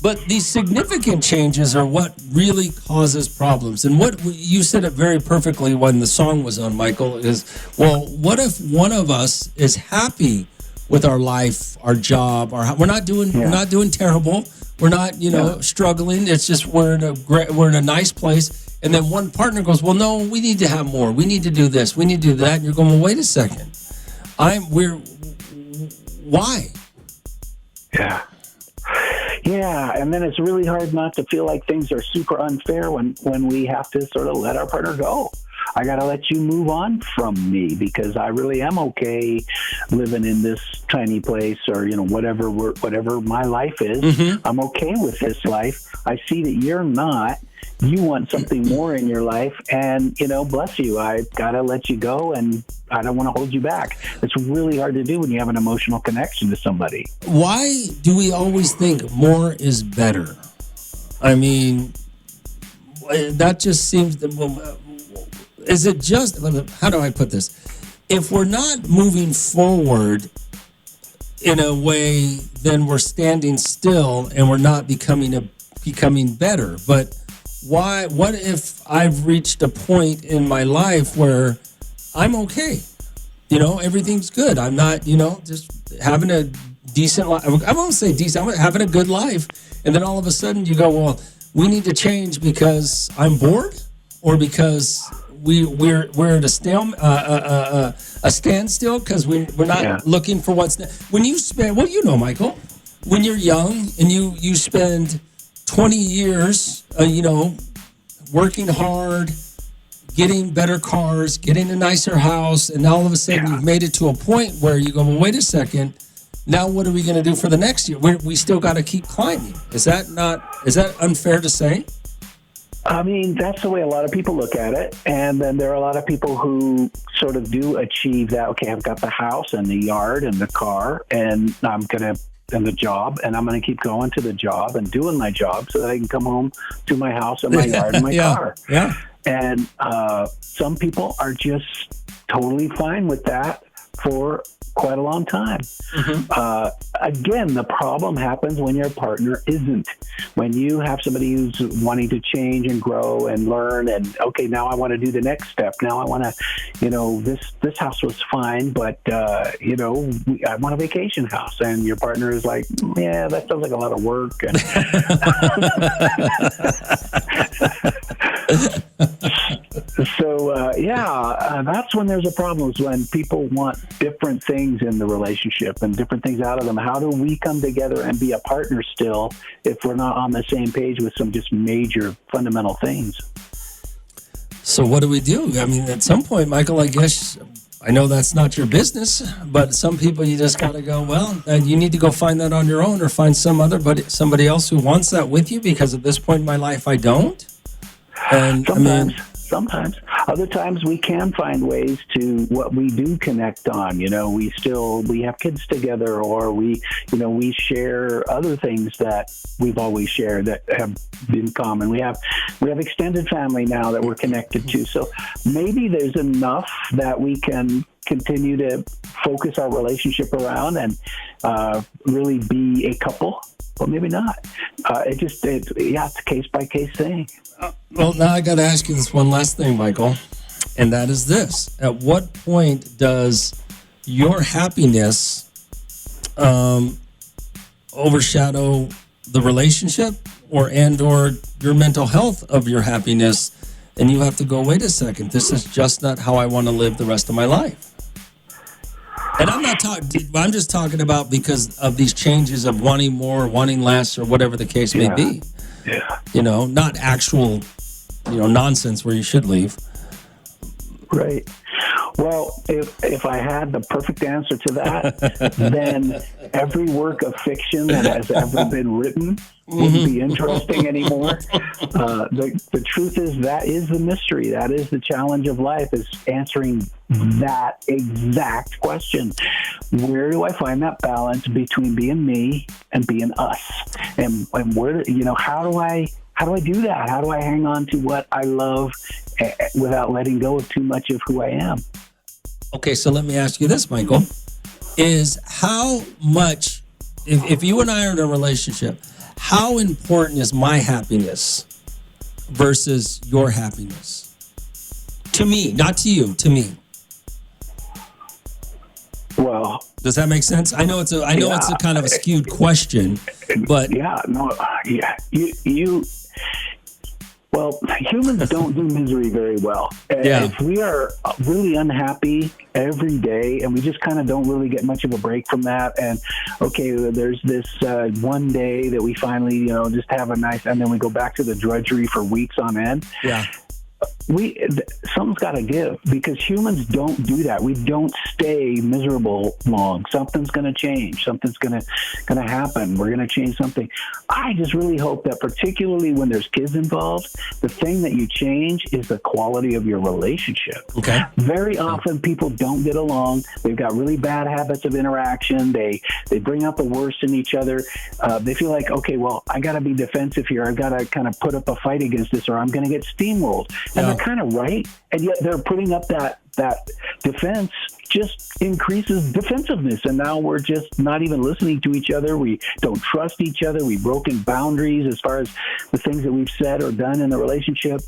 But these significant changes are what really causes problems. And what you said it very perfectly when the song was on, Michael, is, well, what if one of us is happy with our life, our job, we're not doing terrible. We're not, struggling. It's just we're in a nice place. And then one partner goes, well, no, we need to have more. We need to do this. We need to do that. And you're going, well, wait a second. Why? Yeah. Yeah, and then it's really hard not to feel like things are super unfair when we have to sort of let our partner go. I got to let you move on from me because I really am okay living in this tiny place or, whatever my life is. Mm-hmm. I'm okay with this life. I see that you're not. You want something more in your life, and, bless you. I got to let you go, and I don't want to hold you back. It's really hard to do when you have an emotional connection to somebody. Why do we always think more is better? I mean, that just seems is it just, how do I put this? If we're not moving forward in a way, then we're standing still and we're not becoming better. But why? What if I've reached a point in my life where I'm okay? Everything's good. I'm not, just having a decent life. I won't say decent. I'm having a good life. And then all of a sudden you go, well, we need to change because I'm bored or because we're at a standstill because we're not looking for what's next. When you spend, Michael, when you're young and you spend 20 years, working hard, getting better cars, getting a nicer house, and all of a sudden you've made it to a point where you go, well, wait a second, now what are we going to do for the next year? We still got to keep climbing. Is that unfair to say? I mean, that's the way a lot of people look at it. And then there are a lot of people who sort of do achieve that. Okay, I've got the house and the yard and the car and the job, and I'm going to keep going to the job and doing my job so that I can come home to my house and my yard and my car. Yeah. And some people are just totally fine with that for quite a long time. Mm-hmm. Again, the problem happens when your partner isn't. When you have somebody who's wanting to change and grow and learn and, okay, now I want to do the next step. Now I want to, this house was fine, but, I want a vacation house. And your partner is like, yeah, that sounds like a lot of work. And so, that's when there's a problem, is when people want different things in the relationship and different things out of them. How do we come together and be a partner still if we're not on the same page with some just major fundamental things? So what do we do? I mean, at some point, Michael, I guess, I know that's not your business, but some people you just got to go, well, you need to go find that on your own or find somebody else who wants that with you because at this point in my life, I don't. And sometimes. Sometimes. Other times we can find ways to what we do connect on. We have kids together, or we share other things that we've always shared that have been common. We have extended family now that we're connected to. So maybe there's enough that we can continue to focus our relationship around and really be a couple. Well, maybe not. It's a case-by-case thing. Well, now I got to ask you this one last thing, Michael, and that is this. At what point does your happiness overshadow the relationship or your mental health of your happiness, and you have to go, wait a second, this is just not how I want to live the rest of my life? And I'm just talking about because of these changes of wanting more, wanting less, or whatever the case may be. Yeah. Not actual, nonsense where you should leave. Right. Well, if I had the perfect answer to that, then every work of fiction that has ever been written wouldn't be interesting anymore. The truth is that is the mystery. That is the challenge of life, is answering that exact question. Where do I find that balance between being me and being us? And where, how do I do that? How do I hang on to what I love without letting go of too much of who I am? Okay, so let me ask you this, Michael, is how much, if you and I are in a relationship, how important is my happiness versus your happiness? To me, not to you, to me. Well, does that make sense? I know it's a kind of a skewed question, but well, humans don't do misery very well. If we are really unhappy every day and we just kind of don't really get much of a break from that, and okay, there's this one day that we finally, just have a nice, and then we go back to the drudgery for weeks on end. Yeah. Something's got to give, because humans don't do that. We don't stay miserable long. Something's going to change. Something's going to happen. We're going to change something. I just really hope that, particularly when there's kids involved, the thing that you change is the quality of your relationship. Okay. Very often people don't get along. They've got really bad habits of interaction. They bring out the worst in each other. They feel like, okay, well, I got to be defensive here. I've got to kind of put up a fight against this, or I'm going to get steamrolled. And they're kind of right, and yet they're putting up that defense just increases defensiveness, and now we're just not even listening to each other. We don't trust each other. We've broken boundaries as far as the things that we've said or done in the relationship.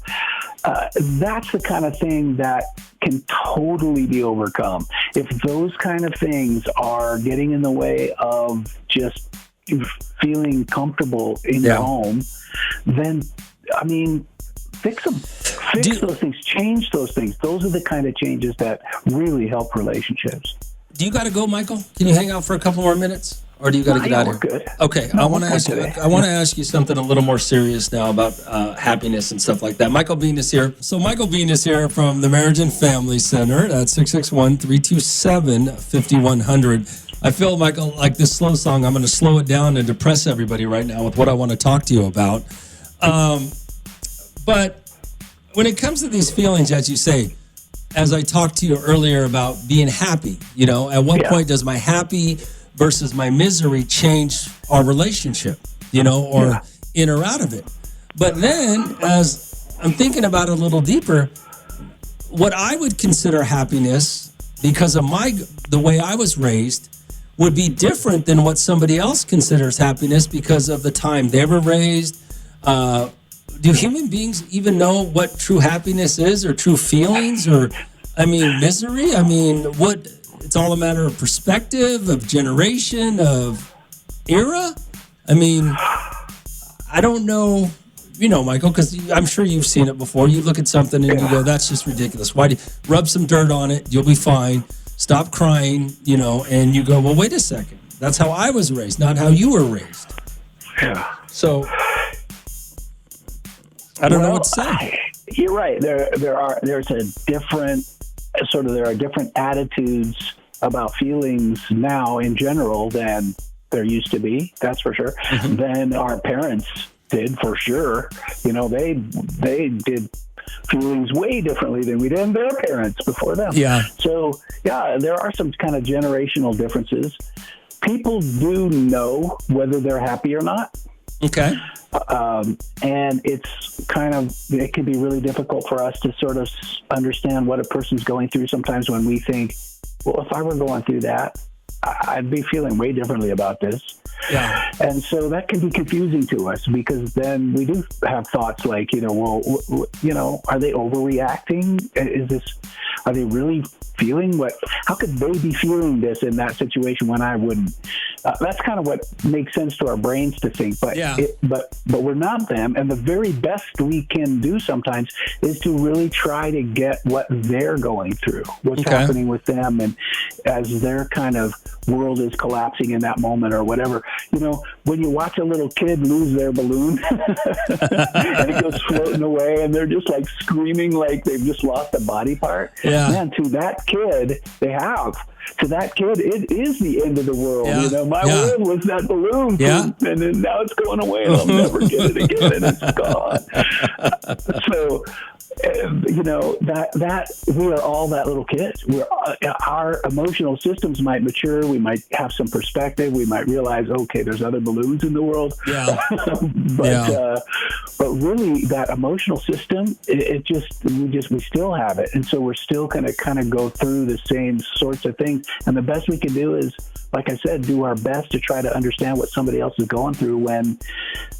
That's the kind of thing that can totally be overcome. If those kind of things are getting in the way of just feeling comfortable in your home, then, I mean, fix them. Fix those things. Change those things. Those are the kind of changes that really help relationships. Do you got to go, Michael? Can you hang out for a couple more minutes, or do you got to get out of here? Good. Okay, I want to ask you something a little more serious now about happiness and stuff like that. Michael Bean is here. So Michael Bean is here from the Marriage and Family Center at 661-327-5100. I feel, Michael, like this slow song, I'm going to slow it down and depress everybody right now with what I want to talk to you about. But when it comes to these feelings, as you say, as I talked to you earlier about being happy, at what point does my happy versus my misery change our relationship, or in or out of it? But then, as I'm thinking about it a little deeper, what I would consider happiness, because of the way I was raised, would be different than what somebody else considers happiness because of the time they were raised. Do human beings even know what true happiness is, or true feelings, or, misery? It's all a matter of perspective, of generation, of era? I don't know, Michael, because I'm sure you've seen it before. You look at something and you go, that's just ridiculous. Why do you rub some dirt on it? You'll be fine. Stop crying, and you go, well, wait a second. That's how I was raised, not how you were raised. Yeah. So I don't know what to say. You're right. There are different attitudes about feelings now in general than there used to be. That's for sure. Mm-hmm. Than our parents did, for sure. They did feelings way differently than we did in their parents before them. Yeah. So, yeah, there are some kind of generational differences. People do know whether they're happy or not. Okay. And it can be really difficult for us to sort of understand what a person's going through sometimes when we think, well, if I were going through that, I'd be feeling way differently about this. Yeah. And so that can be confusing to us because then we do have thoughts like, are they overreacting? Are they really feeling how could they be feeling this in that situation when I wouldn't? That's kind of what makes sense to our brains to think, but but we're not them. And the very best we can do sometimes is to really try to get what they're going through, what's happening with them, and as their kind of world is collapsing in that moment or whatever. When you watch a little kid lose their balloon and it goes floating away and they're just like screaming like they've just lost a body part. Yeah. Man, to that kid, it is the end of the world. Yeah. My world was that balloon, and then now it's going away, and I'll never get it again, and it's gone. So, that we are all that little kid. Our emotional systems might mature. We might have some perspective. We might realize, okay, there's other balloons in the world. Yeah. But really, that emotional system, we still have it, and so we're still going to kind of go through the same sorts of things. And the best we can do is, like I said, do our best to try to understand what somebody else is going through when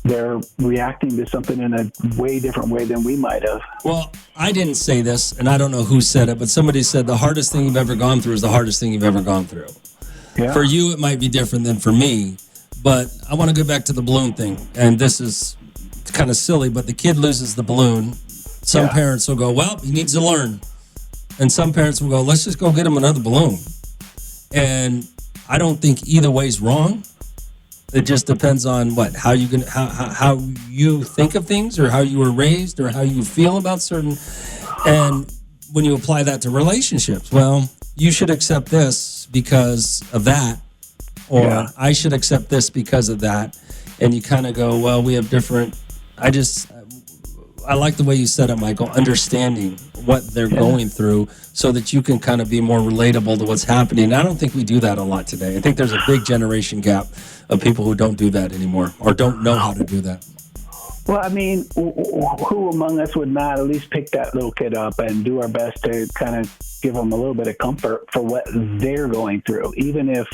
they're reacting to something in a way different way than we might have. Well, I didn't say this, and I don't know who said it, but somebody said the hardest thing you've ever gone through is the hardest thing you've ever gone through. Yeah. For you, it might be different than for me, but I want to go back to the balloon thing, and this is kind of silly, but the kid loses the balloon. Some parents will go, well, he needs to learn. And some parents will go, let's just go get him another balloon. And I don't think either way's wrong. It just depends on how you think of things, or how you were raised, or how you feel about certain. And when you apply that to relationships, well, you should accept this because of that, or I should accept this because of that. And you kind of go, well, we have different. I like the way you said it, Michael, understanding what they're going through so that you can kind of be more relatable to what's happening. And I don't think we do that a lot today. I think there's a big generation gap of people who don't do that anymore or don't know how to do that. Well, I mean, who among us would not at least pick that little kid up and do our best to kind of give them a little bit of comfort for what they're going through, even if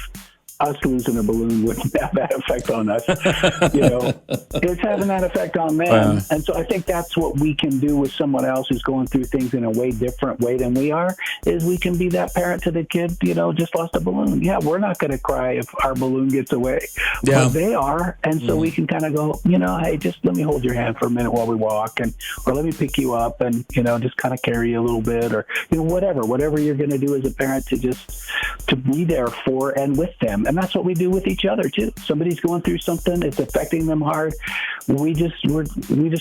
us losing a balloon wouldn't have that effect on us. It's having that effect on them. And so I think that's what we can do with someone else who's going through things in a way different way than we are, is we can be that parent to the kid, just lost a balloon. Yeah, we're not going to cry if our balloon gets away. But they are. And so we can kind of go, hey, just let me hold your hand for a minute while we walk, or let me pick you up and, just kind of carry you a little bit, or, whatever you're going to do as a parent to be there for and with them. And that's what we do with each other too. Somebody's going through something, it's affecting them hard. We just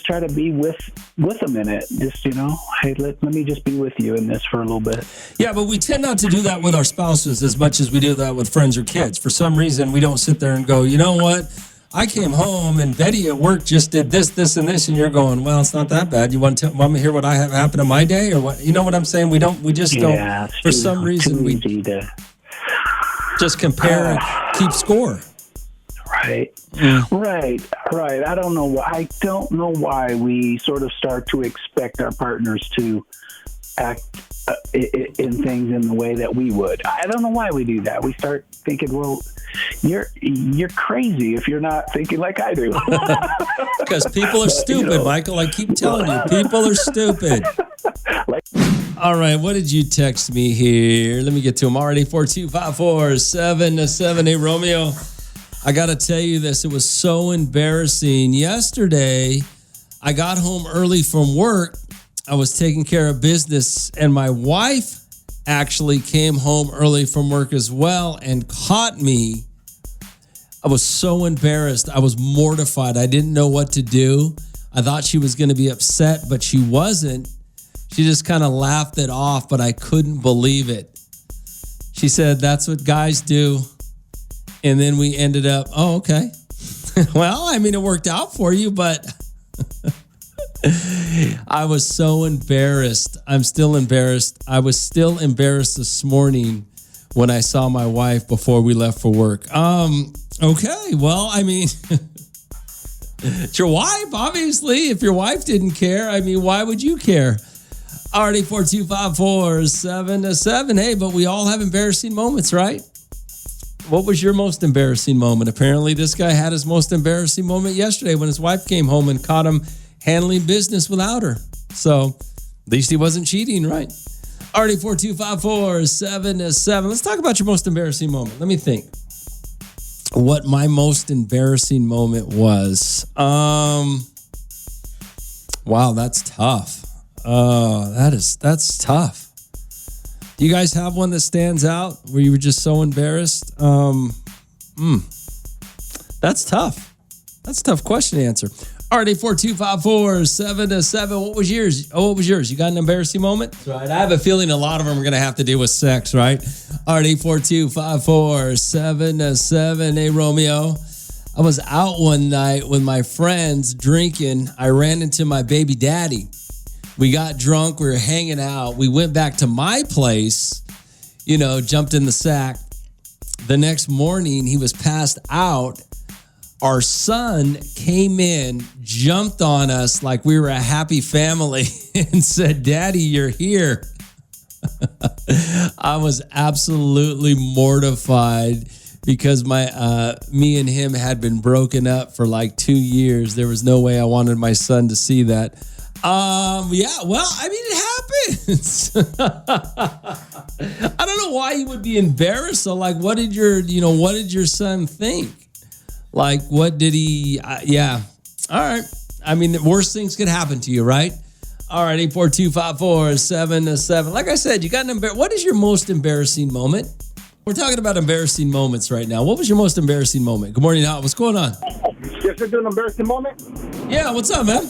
try to be with them in it. Just, hey, let me just be with you in this for a little bit. Yeah, but we tend not to do that with our spouses as much as we do that with friends or kids. For some reason, we don't sit there and go, you know what? I came home and Betty at work just did this, this, and this, and you're going, well, it's not that bad. You want me to hear what I have happen in my day, or what? You know what I'm saying? We just don't. For some reason, we just compare and keep score. Right. Right. I don't know why we sort of start to expect our partners to act in things in the way that we would. I don't know why we do that. We start thinking, well, you're crazy if you're not thinking like I do. Because people are stupid, Michael. I keep telling you, people are stupid. All right, what did you text me here? Let me get to them already. 4254777. Hey, Romeo, I got to tell you this. It was so embarrassing. Yesterday, I got home early from work. I was taking care of business, and my wife actually came home early from work as well and caught me. I was so embarrassed. I was mortified. I didn't know what to do. I thought she was going to be upset, but she wasn't. She just kind of laughed it off, but I couldn't believe it. She said, that's what guys do. And then we ended up, oh, okay. Well, I mean, it worked out for you, but I was so embarrassed. I'm still embarrassed. I was still embarrassed this morning when I saw my wife before we left for work. Okay, well, I mean, it's your wife, obviously. If your wife didn't care, I mean, why would you care? Already 42547. Hey, but we all have embarrassing moments, right? What was your most embarrassing moment? Apparently, this guy had his most embarrassing moment yesterday when his wife came home and caught him handling business without her. So, at least he wasn't cheating, right? Already 42547. Let's talk about your most embarrassing moment. Let me think. What my most embarrassing moment was. Wow, that's tough. That's tough. Do you guys have one that stands out where you were just so embarrassed? That's tough. That's a tough question to answer. Already 42547. What was yours? What was yours? You got an embarrassing moment? That's right. I have a feeling a lot of them are going to have to do with sex, right? Already 42547. Hey, Romeo. I was out one night with my friends drinking. I ran into my baby daddy. We got drunk. We were hanging out. We went back to my place, jumped in the sack. The next morning, he was passed out. Our son came in, jumped on us like we were a happy family and said, "Daddy, you're here." I was absolutely mortified because me and him had been broken up for like 2 years. There was no way I wanted my son to see that. Yeah, well, I mean, it happens. I don't know why you would be embarrassed. So, like, what did your son think? Like, what did he, yeah. All right. I mean, the worst things could happen to you, right? All right, 842-547. Like I said, you got what is your most embarrassing moment? We're talking about embarrassing moments right now. What was your most embarrassing moment? Good morning, Hot. What's going on? Yes, you're doing an embarrassing moment? Yeah, what's up, man?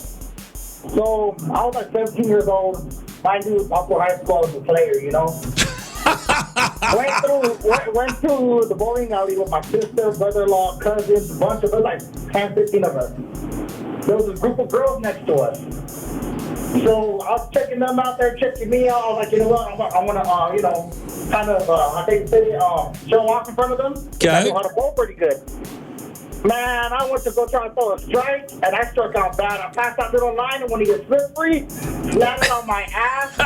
So, I was like 17 years old. I knew after high school I was a player, went to the bowling alley with my sister, brother-in-law, cousins, a bunch of us, like 10, 15 of us. There was a group of girls next to us. So I was checking them out, they're checking me out. I was like, you know what, I want to, kind of, I think, show off in front of them. Okay. I know how to bowl pretty good. Man, I went to go try to throw a strike, and I struck out bad. I passed that little line, and when he gets slip-free, landed on my ass.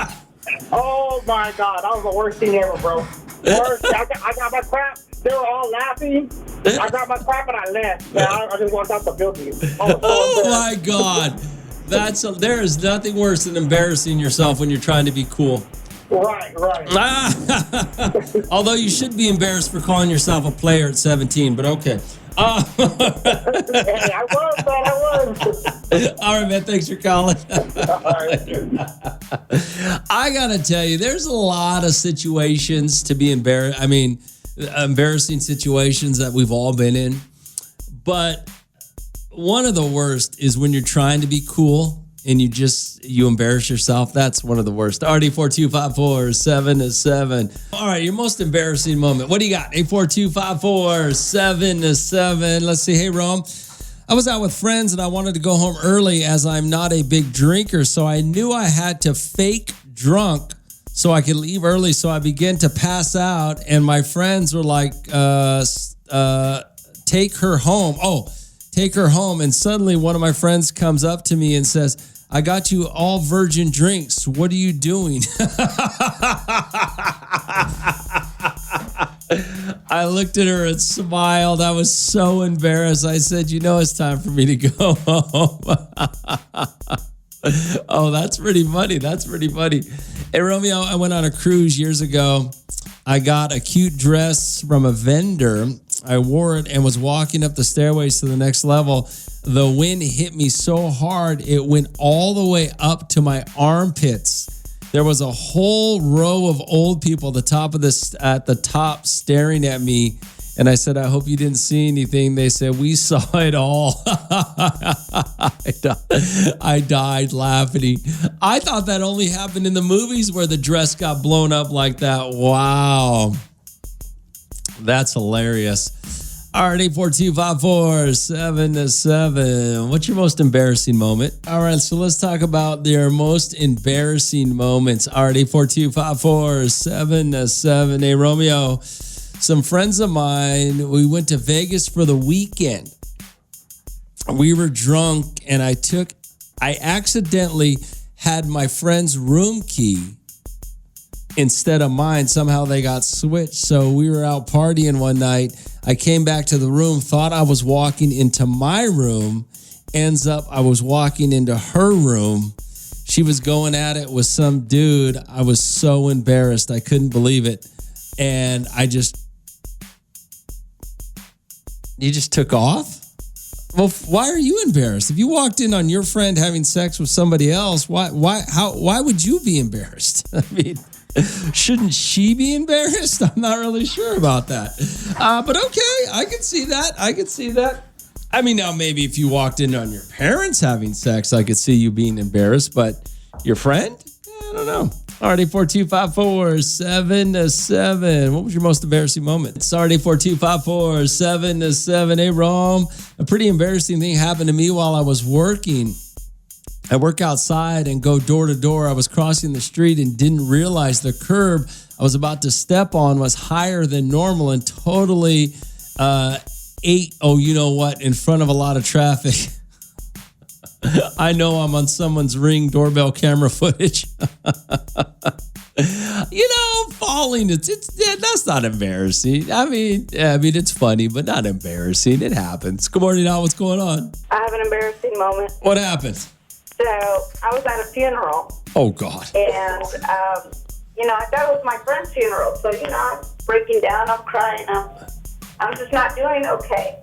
Oh, my God. That was the worst thing ever, bro. Worst. I got my crap. They were all laughing. I got my crap, and I left. Man, I just walked out the building. Oh, my God. There is nothing worse than embarrassing yourself when you're trying to be cool. Right. Although you should be embarrassed for calling yourself a player at 17, but okay. Hey, I was. All right, man. Thanks for calling. All right. I got to tell you, there's a lot of situations to be embarrassed. I mean, embarrassing situations that we've all been in. But one of the worst is when you're trying to be cool and you embarrass yourself. That's one of the worst. RD42547. All right, your most embarrassing moment. What do you got? 842-547. Let's see. Hey, Rom. I was out with friends and I wanted to go home early as I'm not a big drinker. So I knew I had to fake drunk so I could leave early. So I began to pass out and my friends were like, take her home. Oh, take her home. And suddenly one of my friends comes up to me and says, "I got you all virgin drinks. What are you doing?" I looked at her and smiled. I was so embarrassed. I said, it's time for me to go home. Oh, that's pretty funny. Hey, Romeo, I went on a cruise years ago. I got a cute dress from a vendor. I wore it and was walking up the stairways to the next level. The wind hit me so hard, it went all the way up to my armpits. There was a whole row of old people at the top staring at me. And I said, "I hope you didn't see anything." They said, "We saw it all." I died laughing. I thought that only happened in the movies where the dress got blown up like that. Wow. That's hilarious. All right, 842-547-7. What's your most embarrassing moment? All right, so let's talk about their most embarrassing moments. All right, 842-547-7. Hey, Romeo, some friends of mine, we went to Vegas for the weekend. We were drunk, and I accidentally had my friend's room key instead of mine. Somehow they got switched. So we were out partying one night. I came back to the room, thought I was walking into my room. Ends up I was walking into her room. She was going at it with some dude. I was so embarrassed. I couldn't believe it. And you just took off? Well, why are you embarrassed? If you walked in on your friend having sex with somebody else, why would you be embarrassed? I mean, shouldn't she be embarrassed? I'm not really sure about that. But okay, I can see that. I mean, now maybe if you walked in on your parents having sex, I could see you being embarrassed, but your friend? I don't know. All right, 842-547-7. What was your most embarrassing moment? It's 842-547-7. Hey, Rome. A pretty embarrassing thing happened to me while I was working. I work outside and go door to door. I was crossing the street and didn't realize the curb I was about to step on was higher than normal and totally in front of a lot of traffic. I know I'm on someone's Ring doorbell camera footage. Falling, that's not embarrassing. I mean, it's funny, but not embarrassing. It happens. Good morning, Al. What's going on? I have an embarrassing moment. What happened? So I was at a funeral. Oh, God. And, I thought it was my friend's funeral. So, I'm breaking down. I'm crying. I'm just not doing okay.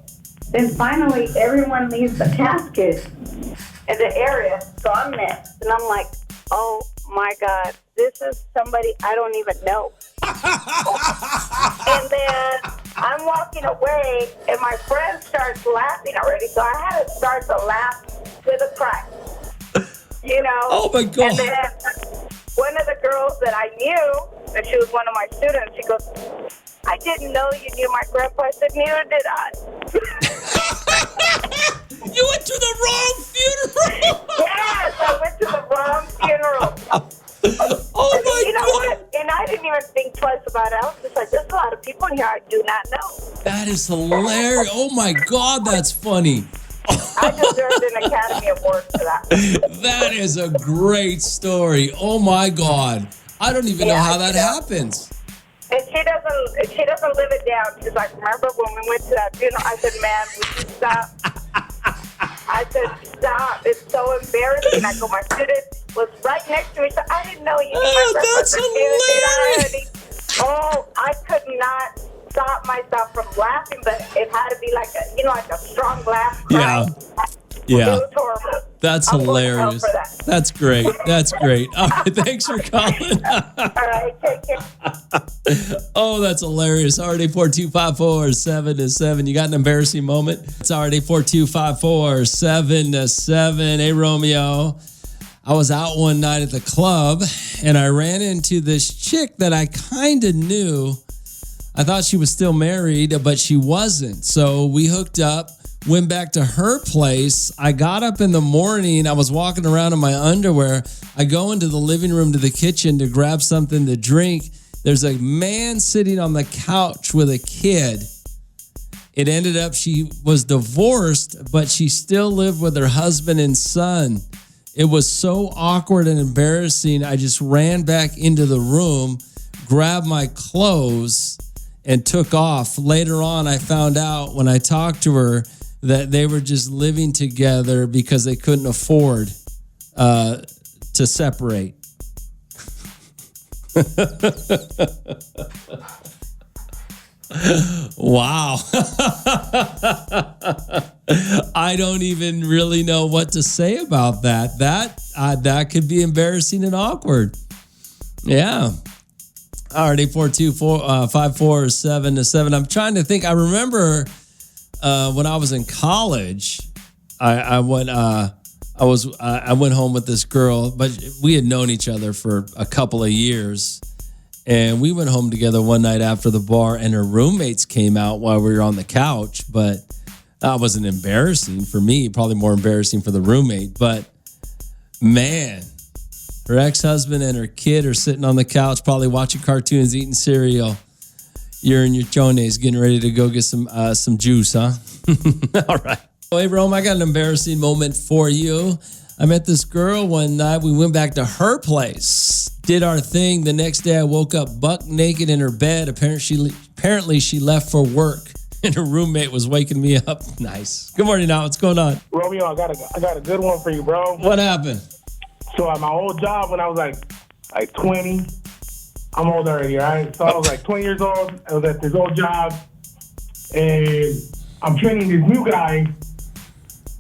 Then finally, everyone leaves the casket in the area. So I'm next. And I'm like, oh, my God. This is somebody I don't even know. And then I'm walking away, and my friend starts laughing already. So I had to start to laugh with a cry. Oh, my God. And then one of the girls that I knew, and she was one of my students, she goes, I didn't know you knew my grandpa. I said, neither did I. You went to the wrong funeral. Yes, I went to the wrong funeral. Oh, my you know God. What? And I didn't even think twice about it. I was just like, there's a lot of people here I do not know. That is hilarious. Oh, my God, that's funny. I deserved an Academy Award for that. That is a great story. Oh, my God. I don't even know how that happens. And she doesn't live it down. She's like, remember when we went to that funeral? I said, man, would you stop? I said, stop. It's so embarrassing. I go, my student was right next to me. So I didn't know you knew my grandpa. That's hilarious. Oh, I could not stop myself from laughing, but it had to be like a strong laugh. Cry. Yeah. It was horrible. That's hilarious. That's great. That's great. All right, thanks for calling. All right, take care. Oh, that's hilarious. Already 42547-7. You got an embarrassing moment? It's already 42547-7. Hey, Romeo. I was out one night at the club, and I ran into this chick that I kind of knew. I thought she was still married, but she wasn't. So we hooked up. Went back to her place. I got up in the morning. I was walking around in my underwear. I go into the living room to the kitchen to grab something to drink. There's a man sitting on the couch with a kid. It ended up she was divorced, but she still lived with her husband and son. It was so awkward and embarrassing. I just ran back into the room, grabbed my clothes, and took off. Later on, I found out when I talked to her that they were just living together because they couldn't afford to separate. Wow. I don't even really know what to say about that. That could be embarrassing and awkward. Yeah. All right, 842-547-7. I'm trying to think. I remember when I was in college, I went home with this girl, but we had known each other for a couple of years, And we went home together one night after the bar, and her roommates came out while we were on the couch. But that wasn't embarrassing for me, probably more embarrassing for the roommate. But man, her ex-husband and her kid are sitting on the couch, probably watching cartoons, eating cereal. You're in your chones getting ready to go get some juice, huh? All right. Hey, Rome, I got an embarrassing moment for you. I met this girl one night. We went back to her place, did our thing. The next day, I woke up buck naked in her bed. Apparently, she left for work, and her roommate was waking me up. Nice. Good morning, now. What's going on? Romeo, I got a good one for you, bro. What happened? So at my old job when I was like 20, I'm old already, right? So I was like 20 years old. I was at this old job, and I'm training this new guy,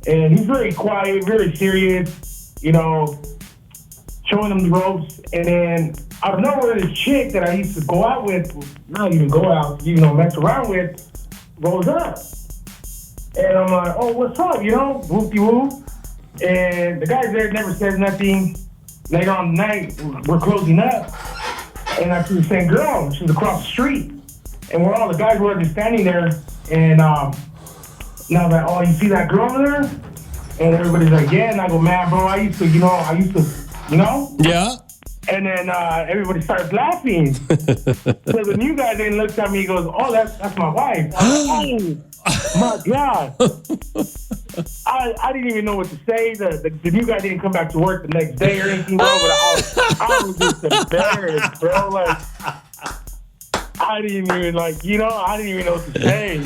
and he's very quiet, very serious, you know, showing him the ropes. And then out of nowhere, this chick that I used to go out with, not even go out, you know, mess around with, rolls up. And I'm like, oh, what's up, you know, whoop-de-whoop. And the guy's there, never says nothing. Later on the night, we're closing up, and I see the same girl. She's across the street. And we're all the guys were just standing there, and now that, oh, you see that girl over there? And everybody's like, yeah. And I go, man, bro, I used to, you know? Yeah. And then everybody starts laughing. So the new guy then looks at me, he goes, oh, that's my wife. Oh, my God. I didn't even know what to say. The new guy didn't come back to work the next day or anything, bro, but I was just embarrassed, bro. Like, I didn't even know what to say.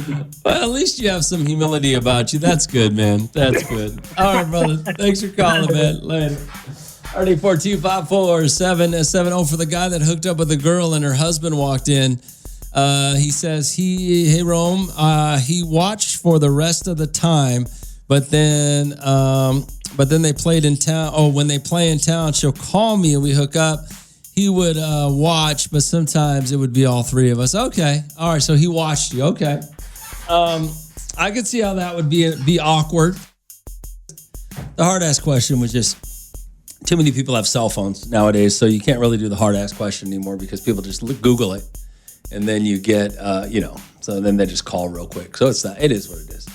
Well, at least you have some humility about you. That's good, man. That's good. All right, brother. Thanks for calling, man. Later. 342-547-70 for the guy that hooked up with a girl and her husband walked in. He says hey Rome, he watched for the rest of the time, but then they played in town. Oh, when they play in town, she'll call me and we hook up. He would watch, but sometimes it would be all three of us. Okay, all right. So he watched you. Okay, I could see how that would be awkward. The hard ass question was just too many people have cell phones nowadays, so you can't really do the hard ass question anymore because people just Google it. And then you get, so then they just call real quick. So it is what it is.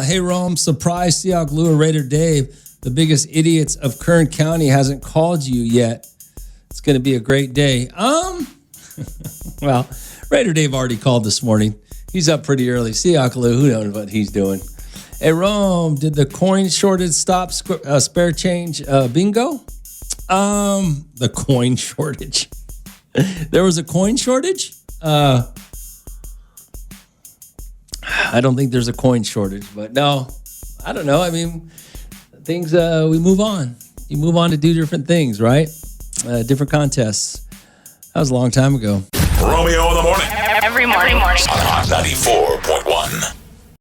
Hey, Rome, surprise Seahawk Lou or Raider Dave, the biggest idiots of Kern County, hasn't called you yet. It's going to be a great day. Well, Raider Dave already called this morning. He's up pretty early. Seahawk Lou, who knows what he's doing. Hey, Rome, did the coin shortage stop spare change bingo? The coin shortage. There was a coin shortage? I don't think there's a coin shortage, but no, I don't know. I mean, things, we move on. You move on to do different things, right? Different contests. That was a long time ago. Romeo in the morning. Every morning. On Hot 94.1.